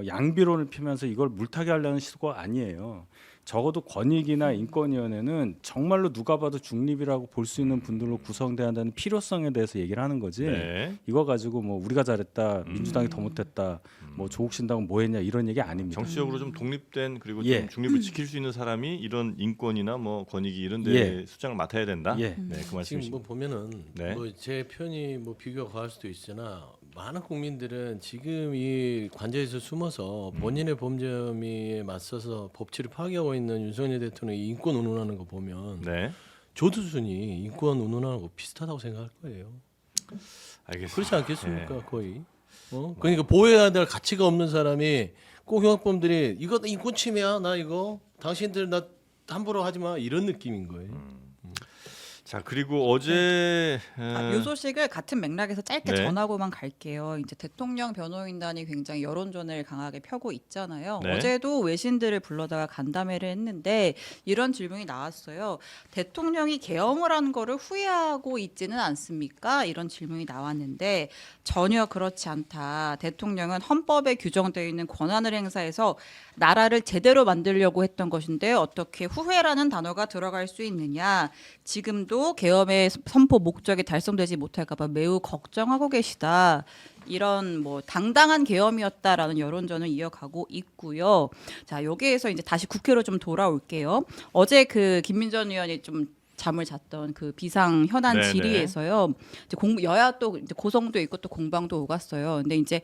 양비론을 피면서 이걸 물타기 하려는 시도가 아니에요. 적어도 권익이나 인권위원회는 정말로 누가 봐도 중립이라고 볼 수 있는 분들로 구성돼야 한다는 필요성에 대해서 얘기를 하는 거지. 네. 이거 가지고 뭐 우리가 잘했다, 민주당이 더 못했다, 뭐 조국 신당은 뭐했냐 이런 얘기 아닙니다. 정치적으로 좀 독립된 그리고 예. 좀 중립을 지킬 수 있는 사람이 이런 인권이나 뭐 권익이 이런 데 예. 수장을 맡아야 된다. 예. 네, 그 지금 말씀이십니다. 뭐 보면은 네. 뭐 제 편이 뭐 비교가 과할 수도 있으나 많은 국민들은 지금 이 관저에서 숨어서 본인의 범죄 혐의에 맞서서 법치를 파괴하고 있는 윤석열 대통령이 인권 운운하는 거 보면 네. 조두순이 인권 운운하는 거 비슷하다고 생각할 거예요. 알겠습니다. 그렇지 않겠습니까? 네. 거의. 그러니까 보호해야 될 가치가 없는 사람이 꼭 흉악범들이 이거 인권 침해야 나 이거 당신들 나 함부로 하지 마 이런 느낌인 거예요. 자 자 그리고 어제 요 소식을 같은 맥락에서 짧게 네. 전하고만 갈게요. 이제 대통령 변호인단이 굉장히 여론전을 강하게 펴고 있잖아요. 네. 어제도 외신들을 불러다가 간담회를 했는데 이런 질문이 나왔어요. 대통령이 계엄을 한 거를 후회하고 있지는 않습니까? 이런 질문이 나왔는데 전혀 그렇지 않다. 대통령은 헌법에 규정되어 있는 권한을 행사해서 나라를 제대로 만들려고 했던 것인데 어떻게 후회라는 단어가 들어갈 수 있느냐. 지금도 계엄의 선포 목적이 달성되지 못할까 봐 매우 걱정하고 계시다. 이런 뭐 당당한 계엄이었다라는 여론전을 이어가고 있고요. 자, 여기에서 이제 다시 국회로 좀 돌아올게요. 어제 그 김민전 의원이 좀 잠을 잤던 그 비상 현안 네네. 질의에서요. 이제 여야 또 이제 고성도 있고 또 공방도 오갔어요. 근데 이제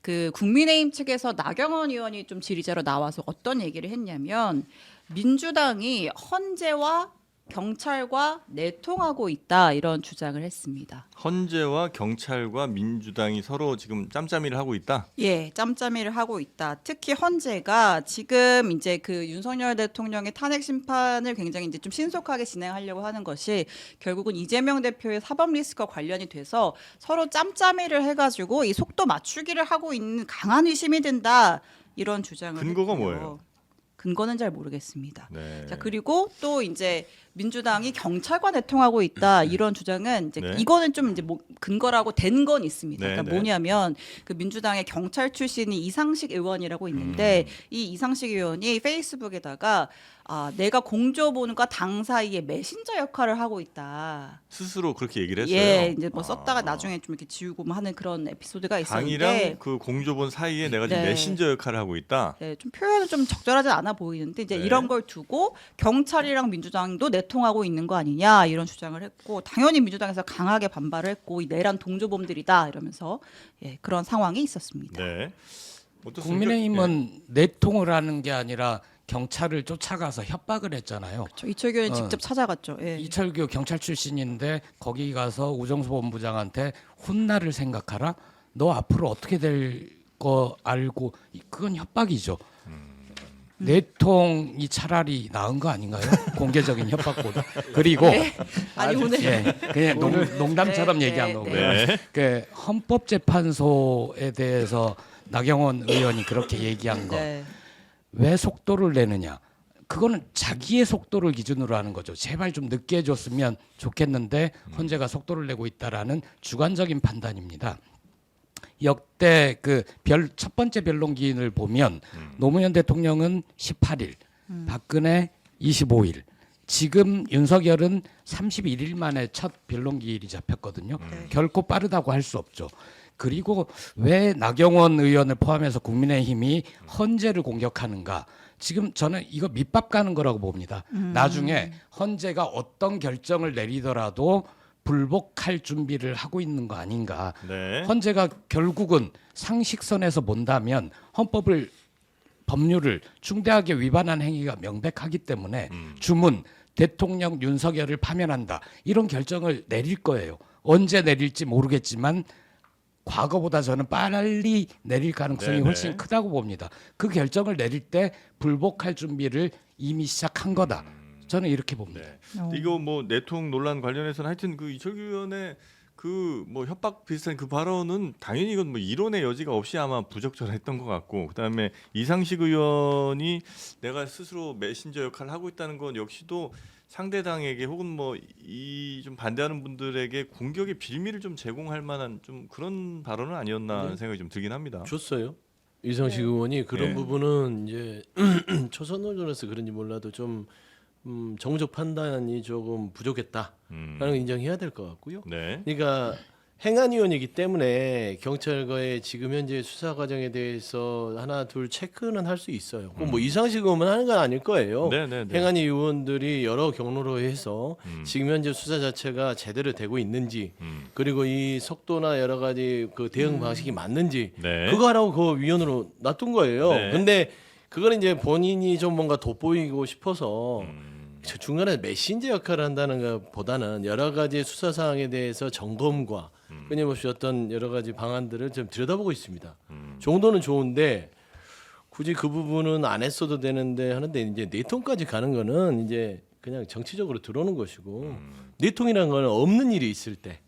그 국민의힘 측에서 나경원 의원이 좀 질의자로 나와서 어떤 얘기를 했냐면 민주당이 헌재와 경찰과 내통하고 있다 이런 주장을 했습니다. 헌재와 경찰과 민주당이 서로 지금 짬짬이를 하고 있다. 예, 짬짬이를 하고 있다. 특히 헌재가 지금 이제 그 윤석열 대통령의 탄핵 심판을 굉장히 이제 좀 신속하게 진행하려고 하는 것이 결국은 이재명 대표의 사법 리스크와 관련이 돼서 서로 짬짬이를 해가지고 이 속도 맞추기를 하고 있는 강한 의심이 든다 이런 주장을 근거가 했고요. 뭐예요? 근거는 잘 모르겠습니다. 네. 자 그리고 또 이제 민주당이 경찰과 내통하고 있다 이런 주장은 이제 네. 이거는 좀 이제 뭐 근거라고 된 건 있습니다. 네, 그러니까 네. 뭐냐면 그 민주당의 경찰 출신이 이상식 의원이라고 있는데 음. 이 이상식 의원이 페이스북에다가 내가 공조본과 당 사이에 메신저 역할을 하고 있다. 스스로 그렇게 얘기를 했어요. 예, 이제 뭐 썼다가 아. 나중에 좀 이렇게 지우고 뭐 하는 그런 에피소드가 당이랑 있었는데. 그 공조본 사이에 내가 지금 네. 메신저 역할을 하고 있다. 네, 좀 표현은 좀 적절하지 않아 보이는데 이제 네. 이런 걸 두고 경찰이랑 민주당도 내통하고 있는 거 아니냐 이런 주장을 했고 당연히 민주당에서 강하게 반발을 했고 이 내란 동조범들이다 이러면서 예, 그런 상황이 있었습니다. 네. 어떻습니까? 국민의힘은 내통을 하는 게 아니라 경찰을 쫓아가서 협박을 했잖아요. 저 이철규 의원이 어. 직접 찾아갔죠. 예. 이철규 경찰 출신인데 거기 가서 우정수 본부장한테 훗날을 생각하라. 너 앞으로 어떻게 될 거 알고 그건 협박이죠. 내통이 차라리 나은 거 아닌가요? 공개적인 협박보다. 그리고 아니 오늘 예, 그냥 농담처럼 네, 얘기한 네, 거고요. 네. 그 헌법재판소에 대해서 나경원 의원이 그렇게 얘기한 거. 네. 왜 속도를 내느냐? 그거는 자기의 속도를 기준으로 하는 거죠. 제발 좀 늦게 해줬으면 좋겠는데 헌재가 속도를 내고 있다라는 주관적인 판단입니다. 역대 그 첫 번째 변론기인을 보면 노무현 대통령은 18일, 박근혜 25일, 지금 윤석열은 31일 만에 첫 변론기일이 잡혔거든요. 결코 빠르다고 할 수 없죠. 그리고 왜 나경원 의원을 포함해서 국민의힘이 헌재를 공격하는가? 지금 저는 이거 밑밥 가는 거라고 봅니다. 나중에 헌재가 어떤 결정을 내리더라도 불복할 준비를 하고 있는 거 아닌가. 네. 헌재가 결국은 상식선에서 본다면 법률을 중대하게 위반한 행위가 명백하기 때문에 주문 대통령 윤석열을 파면한다. 이런 결정을 내릴 거예요. 언제 내릴지 모르겠지만 과거보다 저는 빨리 내릴 가능성이 네네. 훨씬 크다고 봅니다. 그 결정을 내릴 때 불복할 준비를 이미 시작한 거다. 저는 이렇게 봅니다. 네. 이거 뭐 내통 논란 관련해서는 하여튼 그 이철규 의원의 그 뭐 협박 비슷한 그 발언은 당연히 이건 뭐 이론의 여지가 없이 아마 부적절했던 것 같고 그다음에 이상식 의원이 내가 스스로 메신저 역할을 하고 있다는 건 역시도 상대당에게 혹은 뭐 이 좀 반대하는 분들에게 공격의 빌미를 좀 제공할 만한 좀 그런 발언은 아니었나 하는 생각이 좀 들긴 합니다. 줬어요. 이상식 의원이 그런 네. 부분은 이제 초선 노조라서 그런지 몰라도 좀 정무적 판단이 조금 부족했다라는 걸 인정해야 될 것 같고요. 네. 그러니까 행안위원이기 때문에 경찰과의 지금 현재 수사 과정에 대해서 하나 둘 체크는 할 수 있어요. 그건 뭐 이상식 의원만 하는 건 아닐 거예요. 네. 행안위 의원들이 여러 경로로 해서 지금 현재 수사 자체가 제대로 되고 있는지 그리고 이 속도나 여러 가지 그 대응 방식이 맞는지 네. 그거 하라고 그 위원으로 놔둔 거예요. 네. 근데 그걸 이제 본인이 좀 뭔가 돋보이고 싶어서 저 중간에 메신저 역할을 한다는 것보다는 여러 가지 수사 사항에 대해서 점검과 끊임없이 어떤 여러 가지 방안들을 좀 들여다보고 있습니다. 정도는 좋은데 굳이 그 부분은 안 했어도 되는데 하는데 이제 내통까지 가는 거는 이제 그냥 정치적으로 들어오는 것이고 내통이라는 건 없는 일이 있을 때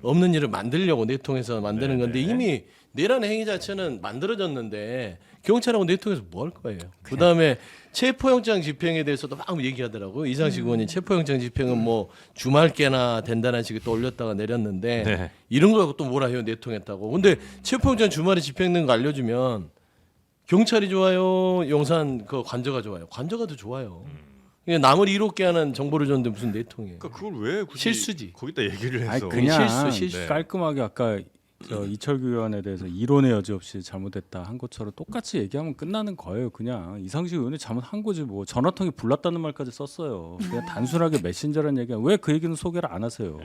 없는 일을 만들려고 내통해서 만드는 건데 이미 내란 행위 자체는 만들어졌는데 경찰하고 내통해서 뭐 할 거예요. 그다음에 체포영장 집행에 대해서도 막 얘기하더라고요. 이상식 의원이 체포영장 집행은 뭐 주말께나 된다는 식으로 또 올렸다가 내렸는데 네. 이런 거 갖고 또 뭐라 해요. 내통했다고. 근데 체포영장 주말에 집행된 거 알려주면 경찰이 좋아요. 용산 그 관저가 좋아요. 관저가 더 좋아요. 그러니까 남을 이롭게 하는 정보를 줬는데 무슨 내통이에요. 그러니까 그걸 왜 굳이 실수지. 거기다 얘기를 해서 아니 그냥 실수. 네. 깔끔하게 아까 저 이철규 의원에 대해서 이론의 여지 없이 잘못했다 한 것처럼 똑같이 얘기하면 끝나는 거예요. 그냥 이상식 의원이 잘못한 거지 뭐. 전화통에 불났다는 말까지 썼어요. 그냥 단순하게 메신저라는 얘기야. 왜 그 얘기는 소개를 안 하세요?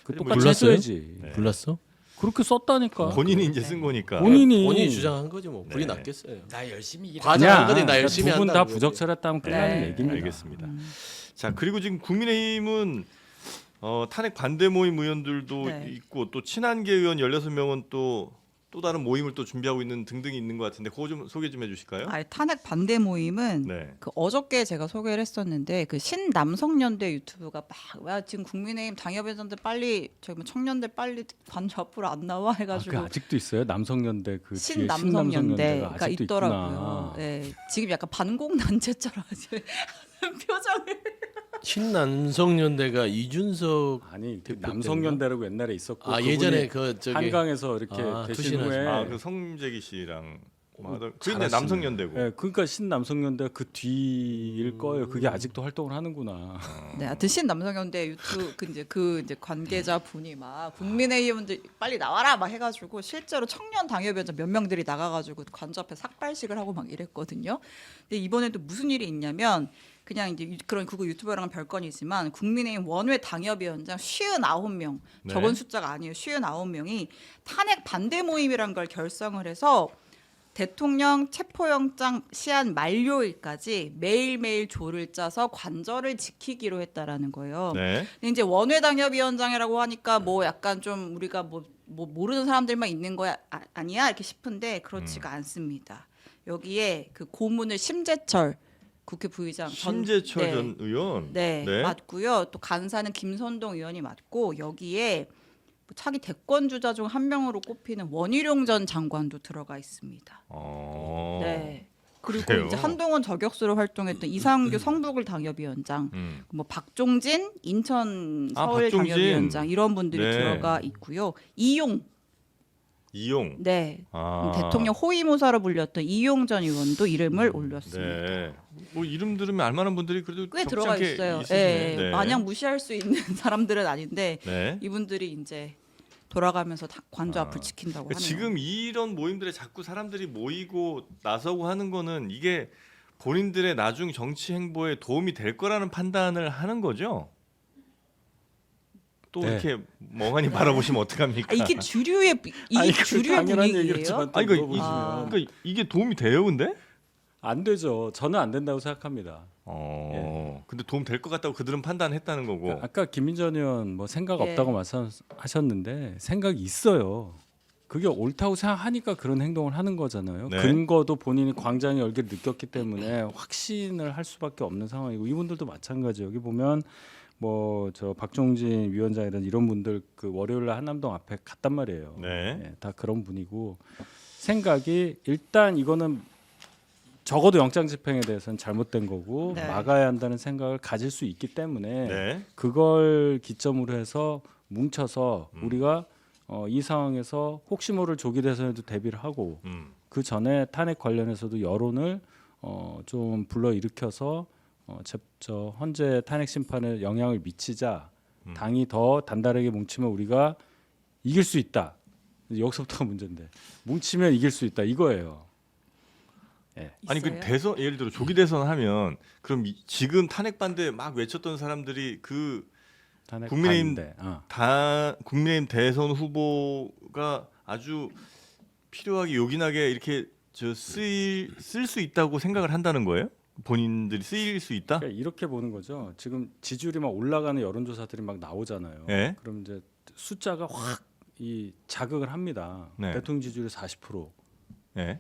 그 똑같이 불났어요? 했어야지. 불났어? 그렇게 썼다니까. 본인이 이제 쓴 거니까. 본인이 주장한 거지 뭐. 불이 네. 났겠어요. 나 열심히 일해. 과장한 거지 나 열심히 두분 다 한다는 거지. 부적절했다면 끝나는 네. 얘기입니다. 알겠습니다. 자 그리고 지금 국민의힘은 탄핵 반대 모임 의원들도 네. 있고 또 친한계 의원 16명은 또 다른 모임을 또 준비하고 있는 등등이 있는 것 같은데 그거 좀 소개 좀 해주실까요? 탄핵 반대 모임은 네. 그 어저께 제가 소개를 했었는데 그 신남성연대 유튜브가 막 와, 지금 국민의힘 당협위원장들 빨리 저기 뭐 청년들 빨리 관저 앞으로 안 나와 아, 해가지고 그 아직도 있어요? 남성연대 그 뒤에 신남성연대가 아직도 있더라고요. 있구나. 네, 지금 약간 반공단체처럼 지금 표정을. 신남성연대가 이준석 아니 그 대표 남성연대라고 옛날에 있었고 예전에 그분이 그 저기 한강에서 이렇게 계신 투신하신 후에 그 성재기 씨랑 그 이제 잘하시네. 남성연대고. 예, 그러니까 신남성연대 그 뒤일 거예요. 그게 아직도 활동을 하는구나. 네, 하여튼 신남성연대 유튜브 그 이제 관계자 분이 막 국민의힘원들 빨리 나와라 막 해가지고 실제로 청년 당협위원장 몇 명들이 나가가지고 관저 앞에 삭발식을 하고 막 이랬거든요. 근데 이번에 또 무슨 일이 있냐면 그냥 이제 그런 그거 유튜버랑은 별건이지만 국민의힘 원외 당협위원장 59명 네. 적은 숫자가 아니에요. 59명이 탄핵 반대 모임이란 걸 결성을 해서 대통령 체포영장 시한 만료일까지 매일매일 조를 짜서 관저를 지키기로 했다라는 거예요. 네. 근데 이제 원외 당협위원장이라고 하니까 뭐 약간 좀 우리가 뭐 모르는 사람들만 있는 거야 아니야 이렇게 싶은데 그렇지가 않습니다. 여기에 그 고문을 심재철 국회 부의장 심재철 네. 전 의원. 네, 맞고요. 또 간사는 김선동 의원이 맞고 여기에 차기 대권 주자 중 한 명으로 꼽히는 원희룡 전 장관도 들어가 있습니다. 네. 그리고 그래요? 이제 한동훈 저격수로 활동했던 이상규 성북을 당협위원장, 뭐 박종진 인천 서울 박종진. 당협위원장 이런 분들이 네. 들어가 있고요. 이용, 이용. 네, 아. 대통령 호위무사로 불렸던 이용 전 의원도 이름을 올렸습니다. 네. 뭐 이름 들으면 알만한 분들이 그래도 꽤 적지 들어가 않게 있어요. 있으시네. 예, 마냥 무시할 수 있는 사람들은 아닌데 네. 이분들이 이제 돌아가면서 관저 앞을 지킨다고 그러니까 하네요. 지금 이런 모임들에 자꾸 사람들이 모이고 나서고 하는 거는 이게 본인들의 나중 정치 행보에 도움이 될 거라는 판단을 하는 거죠. 또 네. 이렇게 멍하니 바라보시면 어떡합니까? 이게 주류의 아니, 주류의 당연한 분위기예요. 얘기였지만 또 아니, 물어보시면 그러니까 이게 도움이 돼요, 근데? 안 되죠. 저는 안 된다고 생각합니다. 근데 도움 될 것 같다고 그들은 판단했다는 거고. 아까 김민전 의원 뭐 생각 예. 없다고 말씀하셨는데 생각이 있어요. 그게 옳다고 생각하니까 그런 행동을 하는 거잖아요. 네. 근거도 본인이 광장의 열기를 느꼈기 때문에 확신을 할 수밖에 없는 상황이고 이분들도 마찬가지예요. 여기 보면 뭐 저 박종진 위원장이라든 이런 분들 그 월요일 날 한남동 앞에 갔단 말이에요. 네. 예, 다 그런 분이고 생각이 일단 이거는 적어도 영장 집행에 대해서는 잘못된 거고 네. 막아야 한다는 생각을 가질 수 있기 때문에 네. 그걸 기점으로 해서 뭉쳐서 우리가 이 상황에서 혹시 모를 조기 대선에도 대비를 하고 그 전에 탄핵 관련해서도 여론을 좀 불러 일으켜서 저 헌재 탄핵 심판에 영향을 미치자 당이 더 단단하게 뭉치면 우리가 이길 수 있다. 여기서부터가 문제인데 뭉치면 이길 수 있다 이거예요. 예. 아니 그 있어요? 대선 예를 들어 조기 대선 하면 그럼 지금 탄핵 반대 막 외쳤던 사람들이 그 탄핵 국민의힘 반대. 국민의힘 대선 후보가 아주 필요하게 요긴하게 이렇게 쓸 수 있다고 생각을 한다는 거예요? 본인들이 쓰일 수 있다? 그러니까 이렇게 보는 거죠. 지금 지지율이 막 올라가는 여론조사들이 막 나오잖아요. 네. 그럼 이제 숫자가 확 이 자극을 합니다. 네. 대통령 지지율이 40%. 네.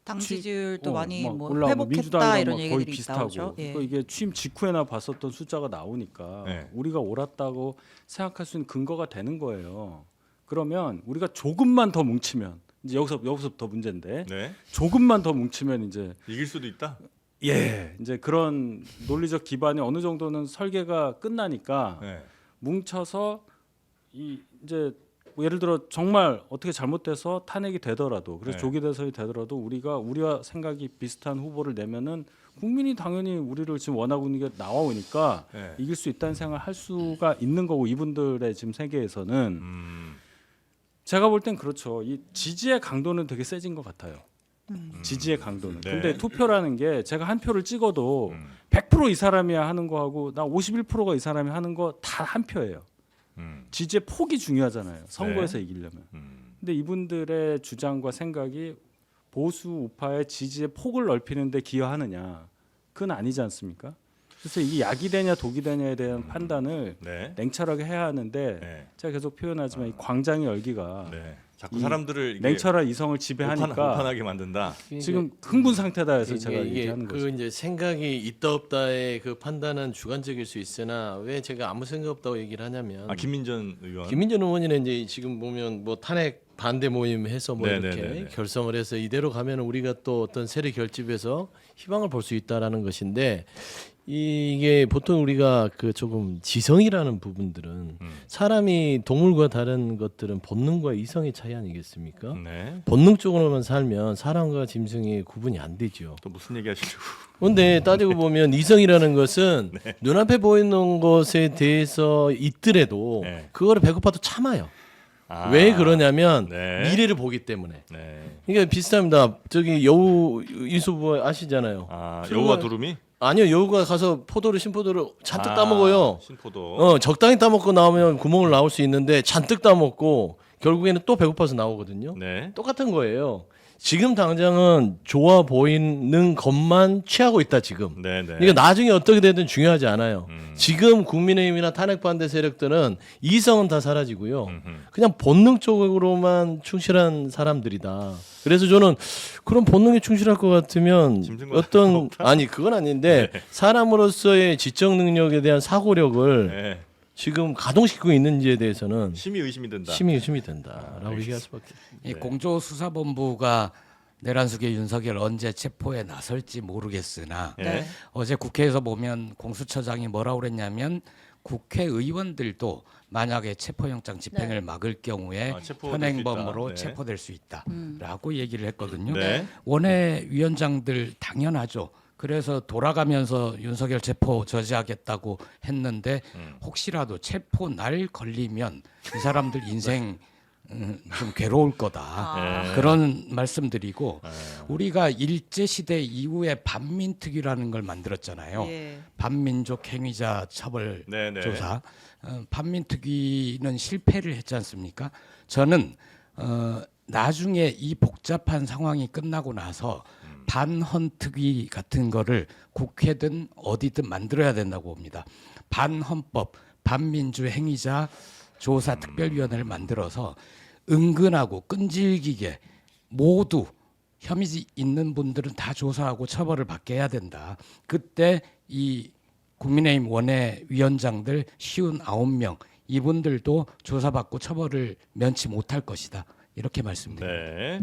당 지지율도 많이 막 뭐 올라가고 회복했다 민주당이랑 이런 막 거의 얘기들이 비슷하고 나오죠. 예. 이게 취임 직후에나 봤었던 숫자가 나오니까 네. 우리가 옳았다고 생각할 수 있는 근거가 되는 거예요. 그러면 우리가 조금만 더 뭉치면 이제 여기서부터 문제인데 네. 조금만 더 뭉치면 이제 이길 수도 있다. 이제 그런 논리적 기반이 어느 정도는 설계가 끝나니까 네. 뭉쳐서 이제 뭐 예를 들어 정말 어떻게 잘못돼서 탄핵이 되더라도 그래서 네. 조기 대선이 되더라도 우리와 생각이 비슷한 후보를 내면은 국민이 당연히 우리를 지금 원하고 있는 게 나와오니까 네. 이길 수 있다는 생각을 할 수가 있는 거고 이분들의 지금 세계에서는 제가 볼 땐 그렇죠. 이 지지의 강도는 되게 세진 것 같아요. 지지의 강도는. 네. 근데 투표라는 게 제가 한 표를 찍어도 100% 이 사람이야 하는 거하고 나 51%가 이 사람이 하는 거 다 한 표예요. 지지의 폭이 중요하잖아요. 선거에서 이기려면. 근데 이분들의 주장과 생각이 보수 우파의 지지의 폭을 넓히는 데 기여하느냐? 그건 아니지 않습니까? 그래서 이게 약이 되냐 독이 되냐에 대한 판단을 네. 냉철하게 해야 하는데 네. 제가 계속 표현하지만 이 광장의 열기가 네. 자꾸 이 사람들을 이게 냉철한 이성을 지배하니까 오판하게 만든다. 지금 흥분 상태다 해서 제가 이게 얘기하는 그 거죠. 이제 생각이 있다 없다의 그 판단은 주관적일 수 있으나 왜 제가 아무 생각 없다고 얘기를 하냐면 김민전 의원. 김민전 의원이는 이제 지금 보면 뭐 탄핵 반대 모임 해서 뭐 이렇게 네네네네. 결성을 해서 이대로 가면 우리가 또 어떤 세력 결집에서 희망을 볼 수 있다라는 것인데 이게 보통 우리가 그 조금 지성이라는 부분들은 사람이 동물과 다른 것들은 본능과 이성의 차이 아니겠습니까? 네. 본능적으로만 살면 사람과 짐승이 구분이 안 되죠. 또 무슨 얘기 하시려고? 그런데 따지고 보면 이성이라는 것은 눈앞에 보이는 것에 대해서 있더라도 네. 그거를 배고파도 참아요. 아, 왜 그러냐면 네. 미래를 보기 때문에. 네. 이게 비슷합니다. 저기 여우 이수부 아시잖아요. 아, 그리고- 여우와 두루미? 아니요, 여우가 가서 신포도를 잔뜩 따먹어요. 신포도. 적당히 따먹고 나오면 구멍을 나올 수 있는데 잔뜩 따먹고 결국에는 또 배고파서 나오거든요. 네. 똑같은 거예요. 지금 당장은 좋아 보이는 것만 취하고 있다 지금. 네, 네. 그러니까 나중에 어떻게 되든 중요하지 않아요. 지금 국민의힘이나 탄핵 반대 세력들은 이성은 다 사라지고요. 그냥 본능적으로만 충실한 사람들이다. 그래서 저는 그런 본능에 충실할 것 같으면 짐승과 어떤 아니 그건 아닌데 사람으로서의 지적 능력에 대한 사고력을 네. 지금 가동시키고 있는지에 대해서는 심히 의심이 든다. 심히 의심이 된다라고 얘기할 수밖에 없습니다. 이 공조수사본부가 내란숙의 윤석열 언제 체포에 나설지 모르겠으나 네. 어제 국회에서 보면 공수처장이 뭐라고 그랬냐면 국회의원들도 만약에 체포영장 집행을 막을 경우에 아, 체포될 수 현행범으로 있다. 네. 체포될 수 있다라고 얘기를 했거든요. 네. 원외 위원장들 당연하죠. 그래서 돌아가면서 윤석열 체포 저지하겠다고 했는데 혹시라도 체포 날 걸리면 이 사람들 인생 좀 괴로울 거다. 네. 그런 말씀드리고 우리가 일제 시대 이후에 반민특위라는 걸 만들었잖아요. 예. 반민족 행위자 처벌 네, 네. 조사. 반민특위는 실패를 했지 않습니까? 저는 나중에 이 복잡한 상황이 끝나고 나서 반헌특위 같은 거를 국회든 어디든 만들어야 된다고 봅니다. 반헌법, 반민주 행위자 조사 특별위원회를 만들어서 은근하고 끈질기게 모두 혐의 있는 분들은 다 조사하고 처벌을 받게 해야 된다. 그때 이 국민의힘 원외 위원장들 59명 이분들도 조사받고 처벌을 면치 못할 것이다. 이렇게 말씀드립니다. 네.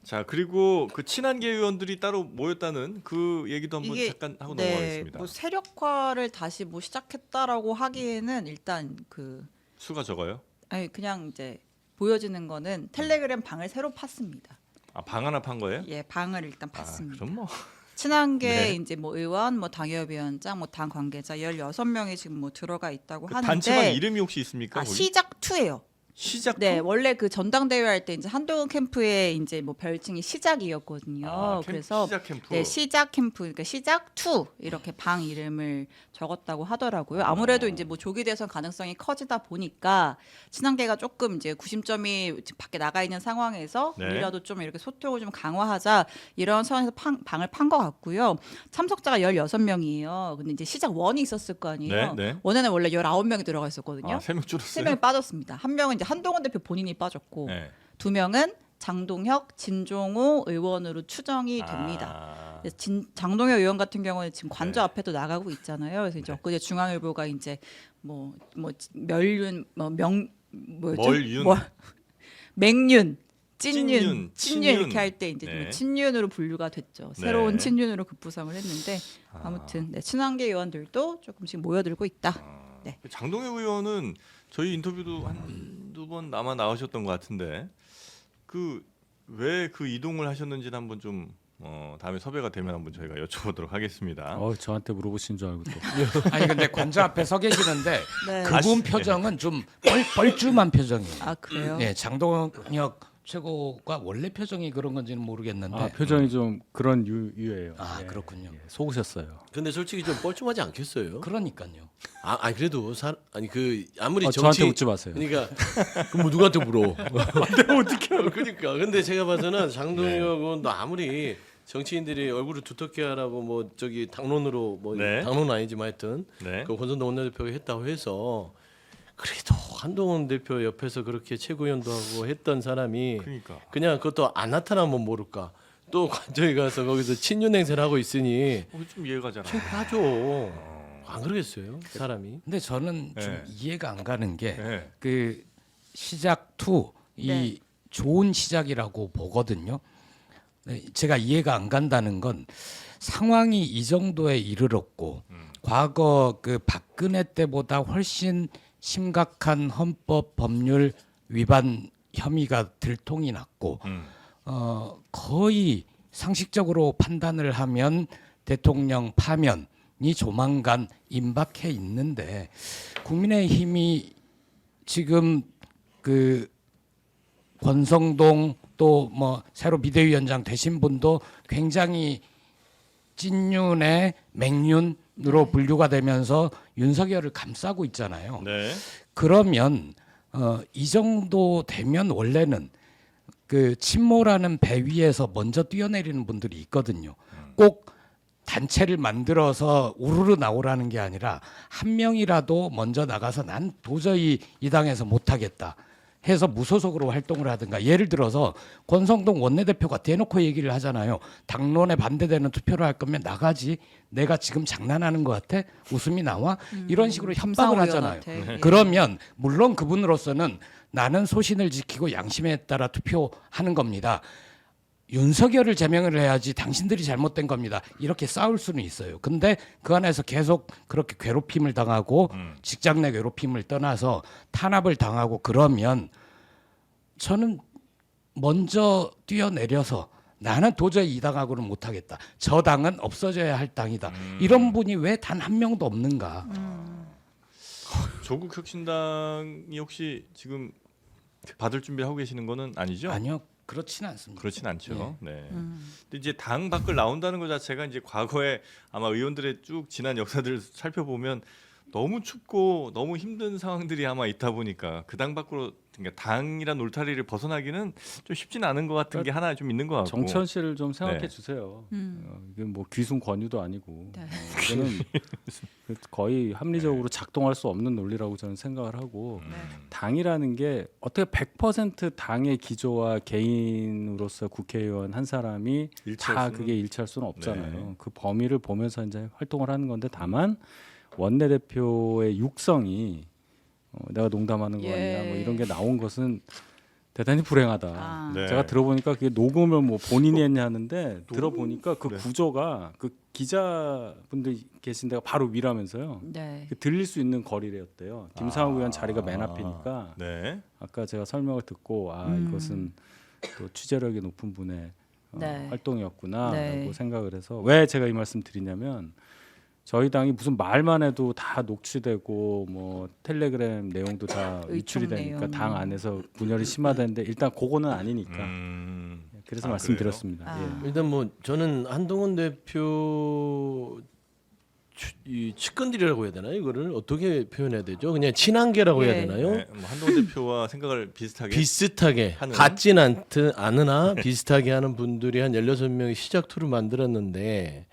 자, 그리고 그 친한계 의원들이 따로 모였다는 그 얘기도 한번 잠깐 하고 넘어가겠습니다. 뭐 세력화를 다시 뭐 시작했다라고 하기에는 일단 그 수가 적어요? 아니 그냥 이제 보여지는 거는 텔레그램 방을 새로 팠습니다. 아, 방 하나 판 거예요? 예, 방을 일단 아, 팠습니다. 그럼 뭐. 친한계 네. 이제 뭐 의원, 뭐 당협위원장, 뭐 당 관계자 16명이 지금 뭐 들어가 있다고 그 하는데 단체방 이름이 혹시 있습니까? 거기? 시작 2예요. 시작. 네, 원래 그 전당대회 할 때 이제 한동훈 캠프의 이제 뭐 별칭이 시작이었거든요. 아, 그래서 시작 캠프. 네, 시작 캠프, 그러니까 시작 2 이렇게 방 이름을 적었다고 하더라고요. 아무래도 이제 뭐 조기 대선 가능성이 커지다 보니까 친한계가 조금 이제 구심점이 밖에 나가 있는 상황에서 네. 우리라도 좀 이렇게 소통을 좀 강화하자 이런 선에서 방을 판 것 같고요. 참석자가 16명이에요. 근데 이제 시작 1이 있었을 거 아니에요. 네, 네. 원에는 원래 19명이 들어가 있었거든요. 아, 3명 줄었어요. 3명이 빠졌습니다. 한 명은 이제 한동훈 대표 본인이 빠졌고 네. 2명은 장동혁, 진종호 의원으로 추정이 됩니다. 그래서 장동혁 의원 같은 경우는 지금 관저 네. 앞에도 나가고 있잖아요. 그래서 이제 네. 엊그제 중앙일보가 이제 뭐 멸륜 뭐죠? 멀윤. 맹륜, 찐윤, 찐윤 이렇게 할 때 이제 네. 뭐 친윤으로 분류가 됐죠. 새로운 네. 친윤으로 급부상을 했는데 아무튼 네, 친한계 의원들도 조금씩 모여들고 있다. 네. 장동혁 의원은 저희 인터뷰도 한두 번 아마 나오셨던 것 같은데 그 왜 그 이동을 하셨는지는 한번 좀 다음에 섭외가 되면 한번 저희가 여쭤보도록 하겠습니다. 저한테 물어보신 줄 알고 또. 아니 근데 관저 앞에 서 계시는데 네. 그분 표정은 좀 뻘쭘한 표정이에요. 아 그래요? 네, 장동혁 최고가 원래 표정이 그런 건지는 모르겠는데. 표정이 좀 그런 유예요. 아, 그렇군요. 속으셨어요. 근데 솔직히 좀 뻘쭘하지 않겠어요? 그러니까요. 아니 그래도 아무리 정치 저한테 묻지 마세요. 그러니까 그럼 뭐 누구한테 물어? 내가 어떻게 알아? 그러니까 근데 제가 봐서는 장동혁은 너 아무리 정치인들이 얼굴을 두텁게 하라고 뭐 저기 당론으로 뭐 네. 당론은 아니지만 하여튼 네. 그 권선동 원내대표가 했다고 해서 그래도 한동훈 대표 옆에서 그렇게 최고위원도 하고 했던 사람이 그러니까. 그냥 그것도 안 나타나면 모를까 또 관저에 가서 거기서 친윤 행세를 하고 있으니 좀 이해가 잘 안. 창피하죠. 안 그러겠어요 사람이? 근데 저는 좀 네. 이해가 안 가는 게 네. 그 시작 2이 네. 좋은 시작이라고 보거든요. 네, 제가 이해가 안 간다는 건 상황이 이 정도에 이르렀고 과거 그 박근혜 때보다 훨씬 심각한 헌법 법률 위반 혐의가 들통이 났고 거의 상식적으로 판단을 하면 대통령 파면이 조만간 임박해 있는데 국민의힘이 지금 그 권성동 또 뭐 새로 비대위원장 되신 분도 굉장히 찐윤의 맹윤으로 분류가 되면서 윤석열을 감싸고 있잖아요. 네. 그러면 이 정도 되면 원래는 그 친모라는 배 위에서 먼저 뛰어내리는 분들이 있거든요. 꼭 단체를 만들어서 우르르 나오라는 게 아니라 한 명이라도 먼저 나가서 난 도저히 이 당에서 못하겠다 해서 무소속으로 활동을 하든가. 예를 들어서 권성동 원내대표가 대놓고 얘기를 하잖아요. 당론에 반대되는 투표를 할 거면 나가지. 내가 지금 장난하는 것 같아? 웃음이 나와? 이런 식으로 협박을 하잖아요. 김상호 의원한테. 그러면 물론 그분으로서는 나는 소신을 지키고 양심에 따라 투표하는 겁니다. 윤석열을 제명을 해야지 당신들이 잘못된 겁니다. 이렇게 싸울 수는 있어요. 근데 그 안에서 계속 그렇게 괴롭힘을 당하고 직장 내 괴롭힘을 떠나서 탄압을 당하고 그러면 저는 먼저 뛰어내려서 나는 도저히 이 당하고는 못하겠다. 저 당은 없어져야 할 당이다. 이런 분이 왜 단 한 명도 없는가. 조국 혁신당이 혹시 지금 받을 준비를 하고 계시는 거는 아니죠? 아니요. 그렇지는 않습니다. 그렇진 않죠. 네. 음. 근데 이제 당 밖을 나온다는 것 자체가 이제 과거에 아마 의원들의 쭉 지난 역사들을 살펴보면 너무 춥고 너무 힘든 상황들이 아마 있다 보니까 그 당 밖으로 그러니까 당이란 울타리를 벗어나기는 좀 쉽지는 않은 것 같은 게 하나 좀 있는 것 같고. 정치현 씨를 좀 생각해 네. 주세요. 이게 뭐 귀순 권유도 아니고 네. 이거는 거의 합리적으로 작동할 수 없는 논리라고 저는 생각을 하고 당이라는 게 어떻게 100% 당의 기조와 개인으로서 국회의원 한 사람이 일치할 다 수는- 그게 일치할 수는 없잖아요. 네. 그 범위를 보면서 이제 활동을 하는 건데 다만 원내대표의 육성이 내가 농담하는 거 아니냐 뭐 이런 게 나온 것은 대단히 불행하다. 아. 네. 제가 들어보니까 그게 녹음을 뭐 본인이 했냐 하는데 들어보니까 그 네. 구조가 그 기자분들 계신 데가 바로 위라면서요. 네. 그 들릴 수 있는 거리였대요. 김상욱 의원 자리가 맨 아. 앞이니까 네. 아까 제가 설명을 듣고 이것은 또 취재력이 높은 분의 네. 활동이었구나라고 네. 생각을 해서 왜 제가 이 말씀 드리냐면 저희 당이 무슨 말만 해도 다 녹취되고 뭐 텔레그램 내용도 다 유출이 의총 되니까 내용. 당 안에서 분열이 심하다는데 일단 그거는 아니니까 그래서 아, 말씀드렸습니다. 그래요? 예. 아. 일단 뭐 저는 한동훈 대표 이 측근들이라고 해야 되나요? 이거를 어떻게 표현해야 되죠? 그냥 친한계라고 해야 예. 되나요? 네. 뭐 한동훈 대표와 생각을 비슷하게 비슷하게 하는? 같진 않으나 비슷하게 하는 분들이 한 16명이 시작 투를 만들었는데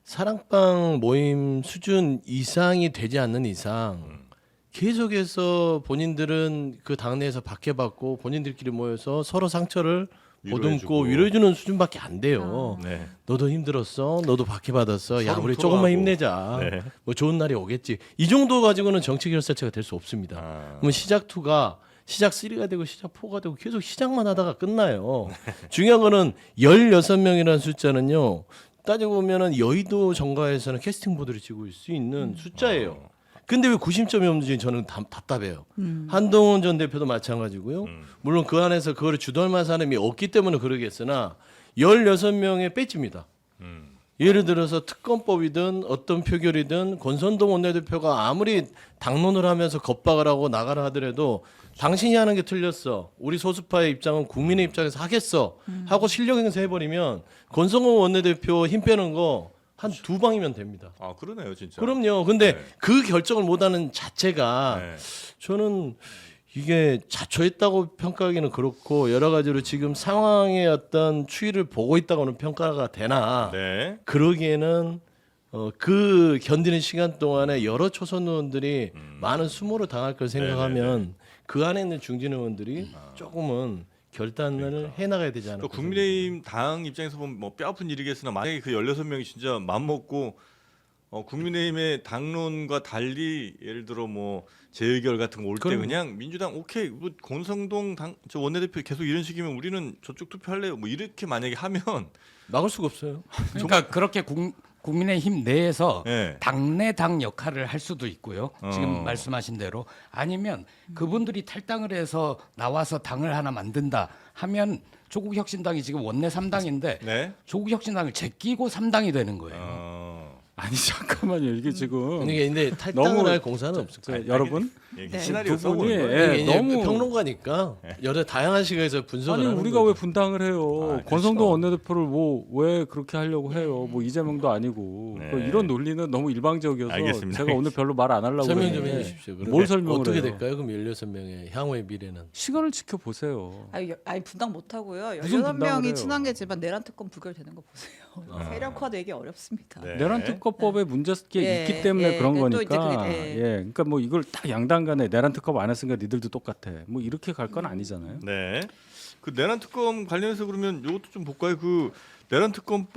사랑방 모임 수준 이상이 되지 않는 이상 계속해서 본인들은 그 당내에서 박해받고 본인들끼리 모여서 서로 상처를 보듬고 위로해주는 수준밖에 안 돼요. 네. 너도 힘들었어, 너도 박해 받았어. 야, 서로 우리 토로하고. 조금만 힘내자. 네. 뭐 좋은 날이 오겠지. 이 정도 가지고는 정치 결사체가 될 수 없습니다. 그러면 시작 2가 시작 3가 되고 시작 4가 되고 계속 시작만 하다가 끝나요. 중요한 거는 16명이라는 숫자는요. 따지고 보면은 여의도 정가에서는 캐스팅 보드를 지고 있을 수 있는 숫자예요. 근데 왜 90점이 없는지 저는 답답해요. 한동훈 전 대표도 마찬가지고요. 물론 그 안에서 그거를 주도할 만한 사람이 없기 때문에 그러겠으나 16명의 배지입니다. 예를 들어서 특검법이든 어떤 표결이든 권선동 원내대표가 아무리 당론을 하면서 겁박을 하고 나가라 하더라도 당신이 하는 게 틀렸어. 우리 소수파의 입장은 국민의 입장에서 하겠어. 하고 실력 행사해버리면 권성동 원내대표 힘 빼는 거 한 2방이면 됩니다. 아 그러네요 진짜. 그럼요. 근데 네. 그 결정을 못하는 자체가 네. 저는 이게 자초했다고 평가하기는 그렇고 여러 가지로 지금 상황의 어떤 추이를 보고 있다고는 평가가 되나 네. 그러기에는 그 견디는 시간 동안에 여러 초선 의원들이 많은 수모를 당할 걸 생각하면 그 안에 있는 중진 의원들이 조금은 결단을 해나가야 되지 않을까. 또 국민의힘 당 입장에서 보면 뭐 뼈아픈 일이겠으나 만약에 그 16명이 진짜 맘 먹고 국민의힘의 당론과 달리 예를 들어 뭐 재의결 같은 거 올 때 그럼- 그냥 민주당 오케이 뭐 권성동 저 원내대표 계속 이런 식이면 우리는 저쪽 투표할래요 뭐 이렇게 만약에 하면 막을 수가 없어요. 그러니까 그렇게 국민의힘 내에서 네. 당내 당 역할을 할 수도 있고요. 지금 어. 말씀하신 대로 아니면 그분들이 탈당을 해서 나와서 당을 하나 만든다 하면 조국혁신당이 지금 원내 3당인데 네. 조국혁신당을 제끼고 3당이 되는 거예요. 아니 잠깐만요. 이게 지금 근데 탈당을 너무- 할 공사는 없을 거예요. 여러분 이게 네. 시나리오 두 분이, 써보는 거예요. 예, 이게 이제 너무- 평론가니까 여러 다양한 시각에서 분석을 아니 하는 우리가 거죠. 왜 분당을 해요? 아, 권성동 그렇죠. 원내대표를 뭐 왜 그렇게 하려고 해요? 뭐 이재명도 아니고 네. 이런 논리는 너무 일방적이어서 알겠습니다. 제가 오늘 별로 말 안 하려고 설명 좀 그랬는데 해주십시오. 뭘 설명을 어떻게 해요? 될까요? 그럼 16명의 향후의 미래는 시간을 지켜보세요. 아니 분당 못 하고요. 무슨 분당을 16명이 해요? 친한 게지만 내란 특검 부결되는 거 보세요. 세력화되기 어렵습니다. 네. 내란 특검법에 문제가 예, 있기 때문에 예, 그런 또 이제 거니까. 그게, 예, 그러니까 뭐 이걸 딱 양당 간에 내란 특검 안 했으니까 니들도 똑같아. 뭐 이렇게 갈 건 아니잖아요. 네. 그 내란 특검 관련해서 그러면 이것도 좀 볼까요? 그 내란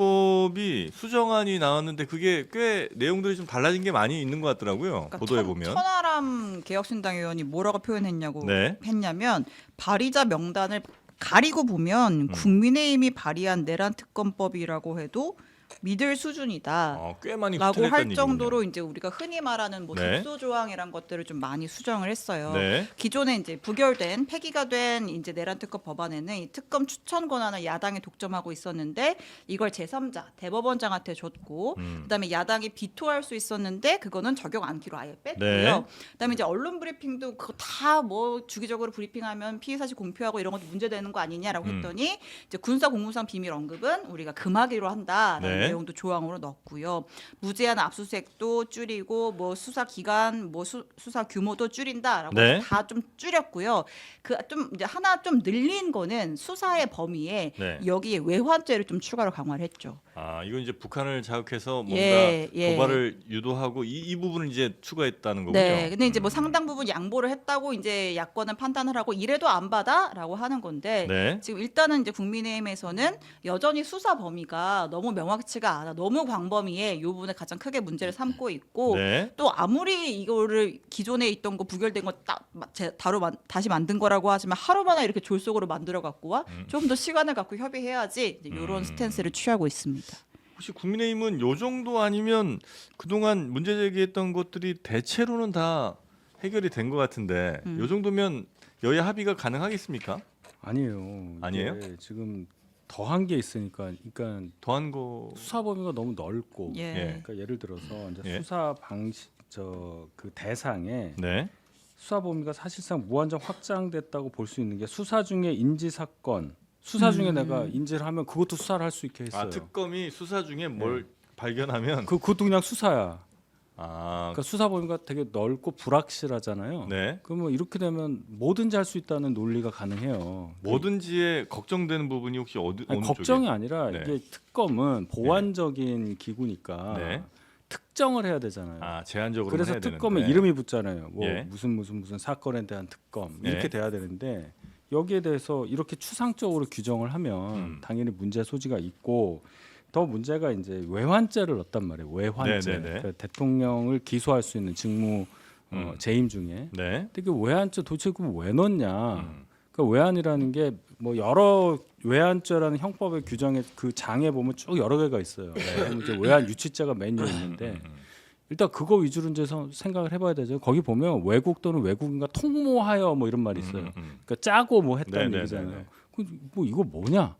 특검법이 수정안이 나왔는데 그게 꽤 내용들이 좀 달라진 게 많이 있는 것 같더라고요. 그러니까 보도해 보면. 천하람 개혁신당 의원이 뭐라고 표현했냐고 네. 했냐면 발의자 명단을 가리고 보면 국민의힘이 발의한 내란 특검법이라고 해도 믿을 수준이다. 꽤 많이 라고 후퇴했다는 할 얘기군요. 정도로 이제 우리가 흔히 말하는 뭐 네. 독소 조항이란 것들을 좀 많이 수정을 했어요. 네. 기존에 이제 부결된 폐기가 된 이제 내란 특검 법안에는 이 특검 추천 권한을 야당이 독점하고 있었는데 이걸 제3자 대법원장한테 줬고 그다음에 야당이 비토할 수 있었는데 그거는 적용 않기로 아예 뺐고요. 네. 그다음에 이제 언론 브리핑도 그거 다 뭐 주기적으로 브리핑하면 피의 사실 공표하고 이런 것도 문제되는 거 아니냐라고 했더니 이제 군사 공무상 비밀 언급은 우리가 금하기로 한다라는 네. 내용도 조항으로 넣었고요. 무제한 압수수색도 줄이고 뭐 수사 기간, 뭐 수사 규모도 줄인다라고 네. 다 좀 줄였고요. 그 좀 이제 하나 좀 늘린 거는 수사의 범위에 네. 여기에 외환죄를 좀 추가로 강화를 했죠. 이건 이제 북한을 자극해서 뭔가 예. 도발을 유도하고 이 부분을 이제 추가했다는 거군요. 네, 근데 이제 뭐 상당 부분 양보를 했다고 이제 야권은 판단을 하고 이래도 안 받아라고 하는 건데 네. 지금 일단은 이제 국민의힘에서는 여전히 수사 범위가 너무 명확치가 않아, 너무 광범위해 이 부분에 가장 크게 문제를 삼고 있고 네. 또 아무리 이거를 기존에 있던 거 부결된 거 다시 만든 거라고 하지만 하루 만에 이렇게 졸속으로 만들어 갖고 와 좀 더 시간을 갖고 협의해야지 이런 스탠스를 취하고 있습니다. 혹시 국민의힘은 요 정도 아니면 그동안 문제 제기했던 것들이 대체로는 다 해결이 된 것 같은데 요 정도면 여야 합의가 가능하겠습니까? 아니에요. 아니에요? 이게 지금 더한 게 있으니까, 그러니까 더한 거 수사 범위가 너무 넓고, 예. 그러니까 예를 들어서 이제 예. 수사 방식 그 대상에 네. 수사 범위가 사실상 무한정 확장됐다고 볼 수 있는 게 수사 중에 인지 사건, 수사 중에 내가 인지를 하면 그것도 수사를 할 수 있게 했어요. 특검이 수사 중에 뭘 발견하면 그것도 그냥 수사야. 아, 그러니까 수사 범위가 되게 넓고 불확실하잖아요. 네. 그러면 이렇게 되면 뭐든지 할 수 있다는 논리가 가능해요. 뭐든지에 걱정되는 부분이 혹시 아니, 어느 걱정이 쪽에? 아니라 네. 이게 특검은 보완적인 기구니까 네. 특정을 해야 되잖아요. 제한적으로 그래서 해야 특검에 되는데. 이름이 붙잖아요. 뭐 예. 무슨 사건에 대한 특검 이렇게 예. 돼야 되는데 여기에 대해서 이렇게 추상적으로 규정을 하면 당연히 문제 소지가 있고 더 문제가 이제 외환죄를 넣었단 말이에요. 외환죄. 네네네. 그러니까 대통령을 기소할 수 있는 직무 재임 중에. 네. 근데 그 외환죄 도대체 그거 왜 넣냐? 그 외환이라는 게 뭐 여러 외환죄라는 형법의 규정에 그 장에 보면 쭉 여러 개가 있어요. 그러면 이제 외환 유치죄가 맨 위에 있는데 일단 그거 위주로 이제 생각을 해봐야 되죠. 거기 보면 외국 또는 외국인과 통모하여 뭐 이런 말이 있어요. 그러니까 짜고 뭐 했다는 네네네네. 얘기잖아요. 뭐 이거 뭐냐?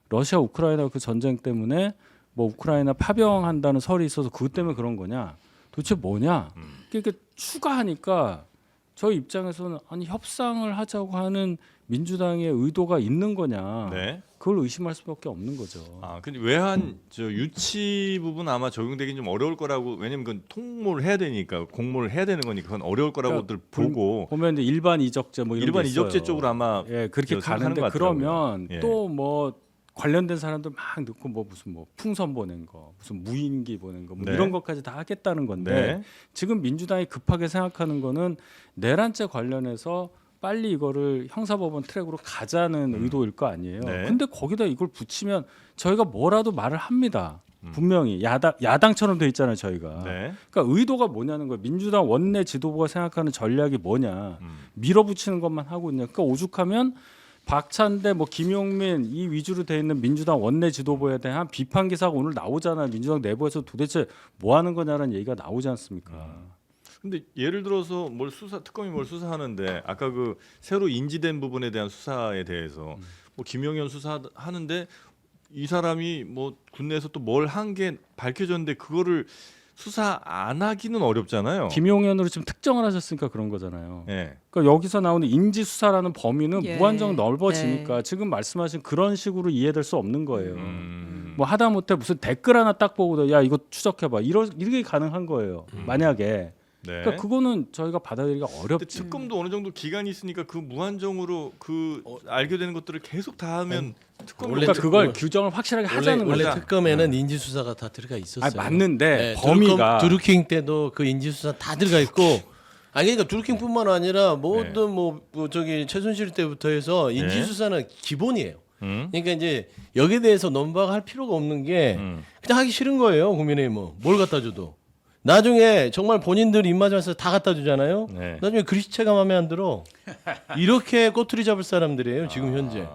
러시아 우크라이나 그 전쟁 때문에 뭐 우크라이나 파병한다는 설이 있어서 그것 때문에 그런 거냐? 도대체 뭐냐? 그러니까 추가하니까 저희 입장에서는 아니 협상을 하자고 하는 민주당의 의도가 있는 거냐? 네. 그걸 의심할 수밖에 없는 거죠. 아, 근데 외환 저 유치 부분 아마 적용되긴 좀 어려울 거라고 왜냐면 그건 통모를 해야 되니까 공모를 해야 되는 거니까 그건 어려울 거라고들 보고 보면 이제 일반 이적죄 뭐 이런 일반 게 있어요. 이적죄 쪽으로 아마 예 그렇게 생각하는 가는데 것 같더라고요. 그러면 예. 또 뭐 관련된 사람들 막 넣고 뭐 무슨 뭐 풍선 보낸 거 무슨 무인기 보낸 거 뭐 네. 이런 것까지 다 하겠다는 건데 네. 지금 민주당이 급하게 생각하는 거는 내란죄 관련해서 빨리 이거를 형사법원 트랙으로 가자는 의도일 거 아니에요. 네. 근데 거기다 이걸 붙이면 저희가 뭐라도 말을 합니다. 분명히 야당처럼 돼 있잖아요, 저희가. 네. 그러니까 의도가 뭐냐는 거예요. 민주당 원내 지도부가 생각하는 전략이 뭐냐. 밀어붙이는 것만 하고 있냐. 그러니까 오죽하면 박찬대, 뭐 김용민 이 위주로 돼 있는 민주당 원내 지도부에 대한 비판 기사가 오늘 나오잖아요. 민주당 내부에서 도대체 뭐 하는 거냐라는 얘기가 나오지 않습니까? 근데 예를 들어서 뭘 특검이 뭘 수사하는데 아까 그 새로 인지된 부분에 대한 수사에 대해서 뭐 김용현 수사하는데 이 사람이 뭐 군내에서 또 뭘 한 게 밝혀졌는데 그거를 수사 안 하기는 어렵잖아요. 김용현으로 지금 특정을 하셨으니까 그런 거잖아요. 예. 그러니까 여기서 나오는 인지 수사라는 범위는 예. 무한정 넓어지니까 지금 말씀하신 그런 식으로 이해될 수 없는 거예요. 뭐 하다못해 무슨 댓글 하나 딱 보고 야 이거 추적해봐 이렇게 가능한 거예요. 만약에 네. 그러니까 그거는 저희가 받아들이기가 근데 어렵죠. 특검도 어느 정도 기간이 있으니까 그 무한정으로 그 알게 되는 것들을 계속 다 하면 특검이 원래 그러니까 그걸 규정을 확실하게 하자는 원래 거죠. 특검에는 인지 수사가 다 들어가 있었어요. 아니, 맞는데 네, 범위가 드루킹 때도 그 인지 수사 다 들어가 있고 아니 그러니까 드루킹뿐만 아니라 모든 뭐 저기 최순실 때부터 해서 인지 수사는 기본이에요. 그러니까 이제 여기에 대해서 논박할 필요가 없는 게 그냥 하기 싫은 거예요. 국민의힘은 뭘 갖다 줘도 나중에 정말 본인들 입맛에서 다 갖다 주잖아요. 네. 나중에 글씨체가 마음에 안 들어. 이렇게 꼬투리 잡을 사람들이에요. 지금 현재.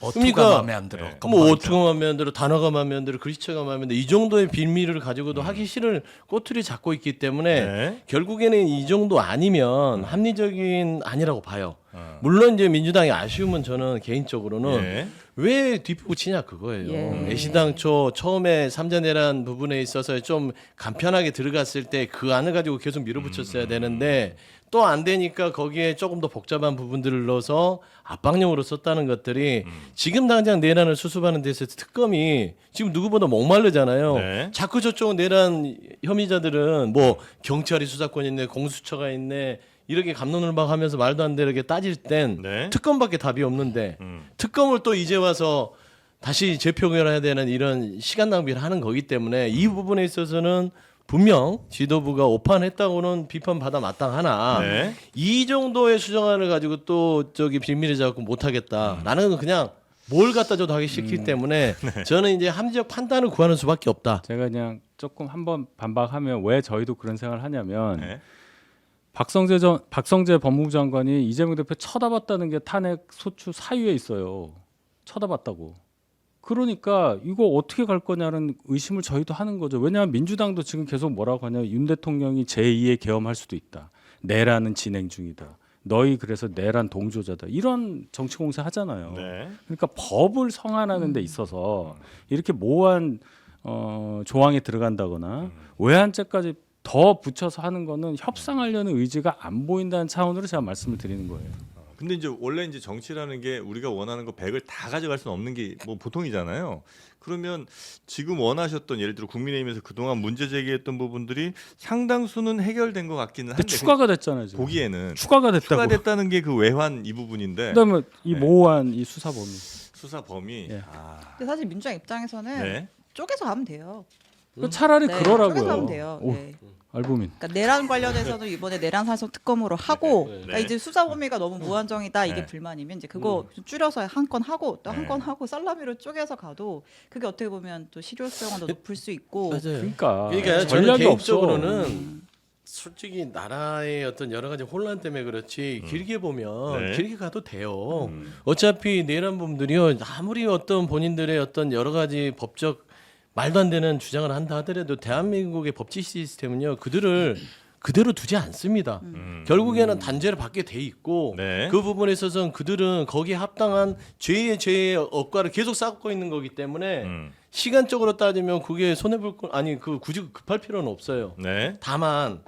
어투가 그러니까 마음에 안 들어. 뭐 어투가 마음에 안 들어, 단어가 마음에 안 들어, 글씨체가 마음에 안 들어. 이 정도의 빌미를 가지고도 하기 싫은 꼬투리 잡고 있기 때문에 네. 결국에는 이 정도 아니면 합리적인 아니라고 봐요. 물론 이제 민주당의 아쉬움은 저는 개인적으로는 예. 왜 뒷북 치냐 그거예요. 예. 애시당초 처음에 삼자 내란 부분에 있어서 좀 간편하게 들어갔을 때 그 안을 가지고 계속 밀어붙였어야 되는데 또 안 되니까 거기에 조금 더 복잡한 부분들을 넣어서 압박용으로 썼다는 것들이 지금 당장 내란을 수습하는 데서 특검이 지금 누구보다 목마르잖아요. 네. 자꾸 저쪽 내란 혐의자들은 뭐 경찰이 수사권이 있네, 공수처가 있네 이렇게 갑론을박하면서 말도 안 되게 따질 땐 네. 특검밖에 답이 없는데 특검을 또 이제 와서 다시 재표결해야 되는 이런 시간 낭비를 하는 거기 때문에 이 부분에 있어서는 분명 지도부가 오판했다고는 비판받아 마땅하나 네. 이 정도의 수정안을 가지고 또 저기 빌미를 잡고 못하겠다. 나는 그냥 뭘 갖다 줘도 하기 싫기 때문에 저는 이제 합리적 판단을 구하는 수밖에 없다. 제가 그냥 조금 한번 반박하면 왜 저희도 그런 생각을 하냐면 네. 박성재 법무부 장관이 이재명 대표 쳐다봤다는 게 탄핵 소추 사유에 있어요. 쳐다봤다고. 그러니까 이거 어떻게 갈 거냐는 의심을 저희도 하는 거죠. 왜냐하면 민주당도 지금 계속 뭐라고 하냐면 윤 대통령이 제2의 계엄할 수도 있다. 내란은 진행 중이다. 너희 그래서 내란 동조자다. 이런 정치 공세 하잖아요. 네. 그러니까 법을 성안하는 데 있어서 이렇게 모호한 조항에 들어간다거나 외환죄까지 더 붙여서 하는 거는 협상하려는 의지가 안 보인다는 차원으로 제가 말씀을 드리는 거예요. 근데 이제 원래 이제 정치라는 게 우리가 원하는 거 100을 다 가져갈 수는 없는 게 뭐 보통이잖아요. 그러면 지금 원하셨던 예를 들어 국민의힘에서 그동안 문제 제기했던 부분들이 상당수는 해결된 것 같기는 근데 한데 추가가 됐잖아요. 지금. 보기에는 추가가 됐다고. 추가됐다는 게 그 외환 이 부분인데 그다음에 이 네. 모호한 이 수사 범위. 수사 범위 예. 아, 근데 사실 민주당 입장에서는 네. 쪼개서 가면 돼요. 차라리 네, 쪼개서 그러라고요. 하면 돼요. 오, 네. 알부민. 그러니까 내란 관련해서도 이번에 내란 사실 특검으로 하고, 네. 그러니까 이제 수사 범위가 너무 무한정이다 이게 네. 불만이면 이제 그거 좀 줄여서 한 건 하고 또 한 네. 건 하고 살라미로 쪼개서 가도 그게 어떻게 보면 또 실효성은 더 높을 수 있고. 맞아요. 그러니까, 그러니까 저는 전략이 개인적으로는 솔직히 나라의 어떤 여러 가지 혼란 때문에 그렇지 길게 보면 네. 길게 가도 돼요. 어차피 내란범들이요 아무리 어떤 본인들의 어떤 여러 가지 법적 말도 안 되는 주장을 한다 하더라도 대한민국의 법치 시스템은요 그들을 그대로 두지 않습니다. 결국에는 단죄를 받게 돼 있고 네. 그 부분에 있어서는 그들은 거기에 합당한 죄의 억과를 계속 쌓고 있는 거기 때문에 시간적으로 따지면 그게 손해볼 건 아니 그 굳이 급할 필요는 없어요. 네. 다만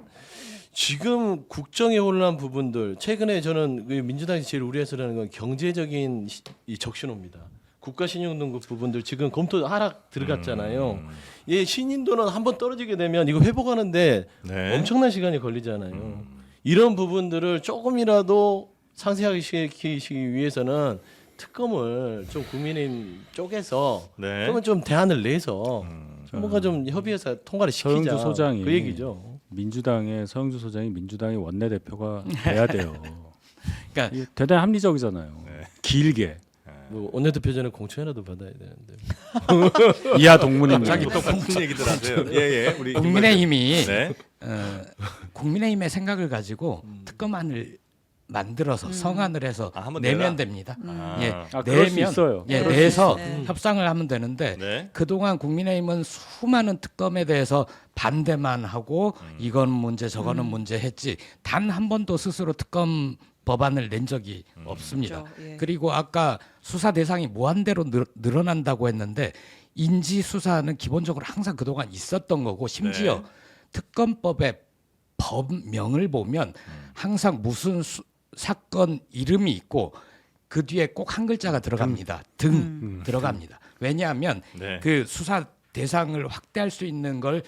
지금 국정의 혼란 부분들 최근에 저는 그 민주당이 제일 우려해서라는 건 경제적인 이 적신호입니다. 국가신용등급 부분들 지금 검토 하락 들어갔잖아요. 예, 신인도는 한번 떨어지게 되면 이거 회복하는데 네. 엄청난 시간이 걸리잖아요. 이런 부분들을 조금이라도 상세하게 시키기 위해서는 특검을 좀 국민의힘 쪽에서 네. 그러면 좀 대안을 내서 좀 뭔가 좀 협의해서 통과를 시키자. 서영주 소장이 그 얘기죠. 민주당의 서영주 소장이 민주당의 원내대표가 돼야 돼요. 그러니까 이게 대단히 합리적이잖아요. 네. 길게 뭐 원내대표 전에 공천이라도 받아야 되는데. 이하 동문입니다. 자기 똑같은 얘기들 하세요. 예예. 우리 국민의힘이 네. 국민의힘의 생각을 가지고 특검안을 만들어서 성안을 해서 아, 한번 내면 내라? 됩니다. 아. 예, 아, 그럴 수 내면 있어요. 예, 그럴 수 내서 있어요. 협상을 하면 되는데 네. 그동안 국민의힘은 수많은 특검에 대해서 반대만 하고 이건 문제 저거는 문제 했지 단 한 번도 스스로 특검 법안을 낸 적이 없습니다. 그렇죠. 예. 그리고 아까 수사 대상이 무한대로 늘어난다고 했는데 인지 수사는 기본적으로 항상 그동안 있었던 거고 심지어 네. 특검법의 법명을 보면 항상 무슨 사건 이름이 있고 그 뒤에 꼭 한 글자가 들어갑니다. 등 들어갑니다. 왜냐하면 네. 그 수사 대상을 확대할 수 있는 걸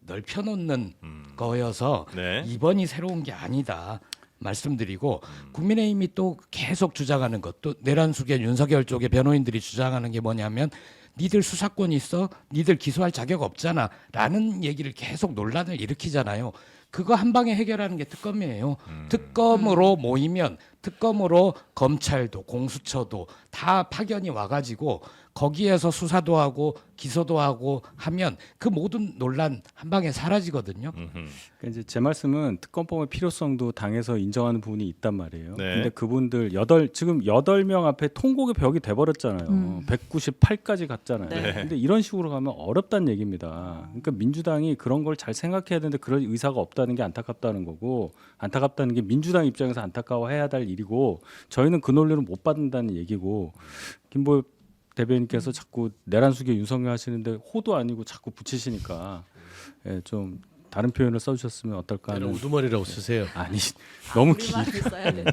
넓혀놓는 거여서 네. 이번이 새로운 게 아니다 말씀드리고 국민의힘이 또 계속 주장하는 것 또 내란 수계 윤석열 쪽의 변호인들이 주장하는 게 뭐냐면 니들 수사권 있어? 니들 기소할 자격 없잖아 라는 얘기를 계속 논란을 일으키잖아요. 그거 한 방에 해결하는 게 특검이에요. 특검으로 모이면 특검으로 검찰도 공수처도 다 파견이 와가지고 거기에서 수사도 하고 기소도 하고 하면 그 모든 논란 한 방에 사라지거든요. 그러니까 이제 제 말씀은 특검법의 필요성도 당에서 인정하는 부분이 있단 말이에요. 네. 근데 그분들 지금 8명 앞에 통곡의 벽이 돼 버렸잖아요. 198까지 갔잖아요. 네. 근데 이런 식으로 가면 어렵다는 얘기입니다. 그러니까 민주당이 그런 걸 잘 생각해야 되는데 그럴 의사가 없다는 게 안타깝다는 거고 안타깝다는 게 민주당 입장에서 안타까워해야 될 일이고 저희는 그 논리를 못 받는다는 얘기고 김보엽 대변인께서 자꾸 내란 수계 윤석열 하시는데 호도 아니고 자꾸 붙이시니까 예, 좀 다른 표현을 써주셨으면 어떨까 내란 하는 우두머리라고 쓰세요. 아니 너무 길. 우리말을 써야 되는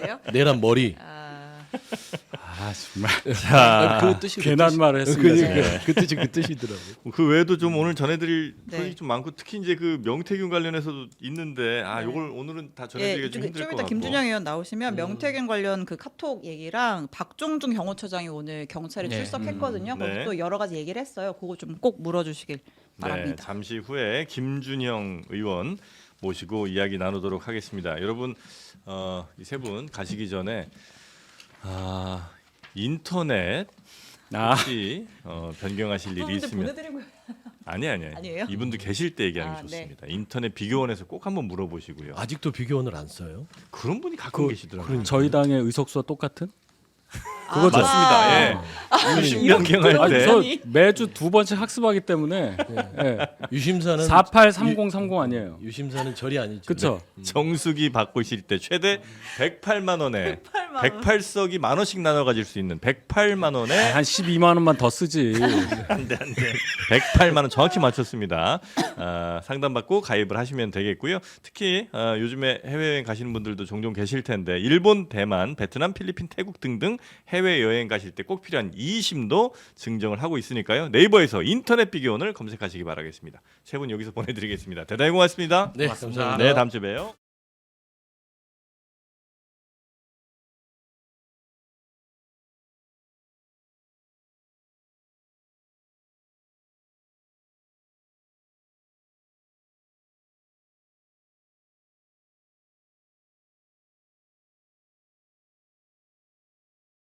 거예요? 내란 머리. 아 정말 자, 그 뜻이 괜한 말을 했습니다. 그 뜻이 그 뜻이더라고요. 그 외에도 좀 오늘 전해드릴 네. 소식이 좀 많고 특히 이제 그 명태균 관련해서도 있는데 요걸 오늘은 다 전해드리기가 좀 힘들 좀 것 이따 같고. 김준영 의원 나오시면 명태균 관련 그 카톡 얘기랑 박종준 경호처장이 오늘 경찰에 네. 출석했거든요. 거기 네. 또 여러 가지 얘기를 했어요. 그거 좀 꼭 물어주시길 네, 바랍니다. 잠시 후에 김준형 의원 모시고 이야기 나누도록 하겠습니다. 여러분 이 세 분 가시기 전에 인터넷 혹시 변경하실 일이 있으면 보내드리고 아니 아니에요? 이분도 계실 때 얘기하는 게 네. 좋습니다. 인터넷 비교원에서 꼭 한번 물어보시고요. 아직도 비교원을 안 써요? 그런 분이 가끔 계시더라고요. 저희 당의 의석수와 똑같은? 그거죠. 맞습니다. 예. 유심 변경할 아니, 때 저 매주 2번씩 학습하기 때문에 예. 유심사는 483030 아니에요. 유심사는 절이 아니죠. 그렇죠? 정수기 바꾸실 때 최대 108만 원에 108석이 만 원씩 나눠 가질 수 있는 108만 원에 한 12만 원만 더 쓰지. 안돼 108만 원 정확히 맞췄습니다. 상담 받고 가입을 하시면 되겠고요. 특히 요즘에 해외여행 가시는 분들도 종종 계실 텐데 일본, 대만, 베트남, 필리핀, 태국 등등 해외 여행 가실 때 꼭 필요한 이심도 증정을 하고 있으니까요. 네이버에서 인터넷 비교원을 검색하시기 바라겠습니다. 세 분 여기서 보내드리겠습니다. 대단히 고맙습니다. 네, 감사합니다. 네, 다음 주에 봬요.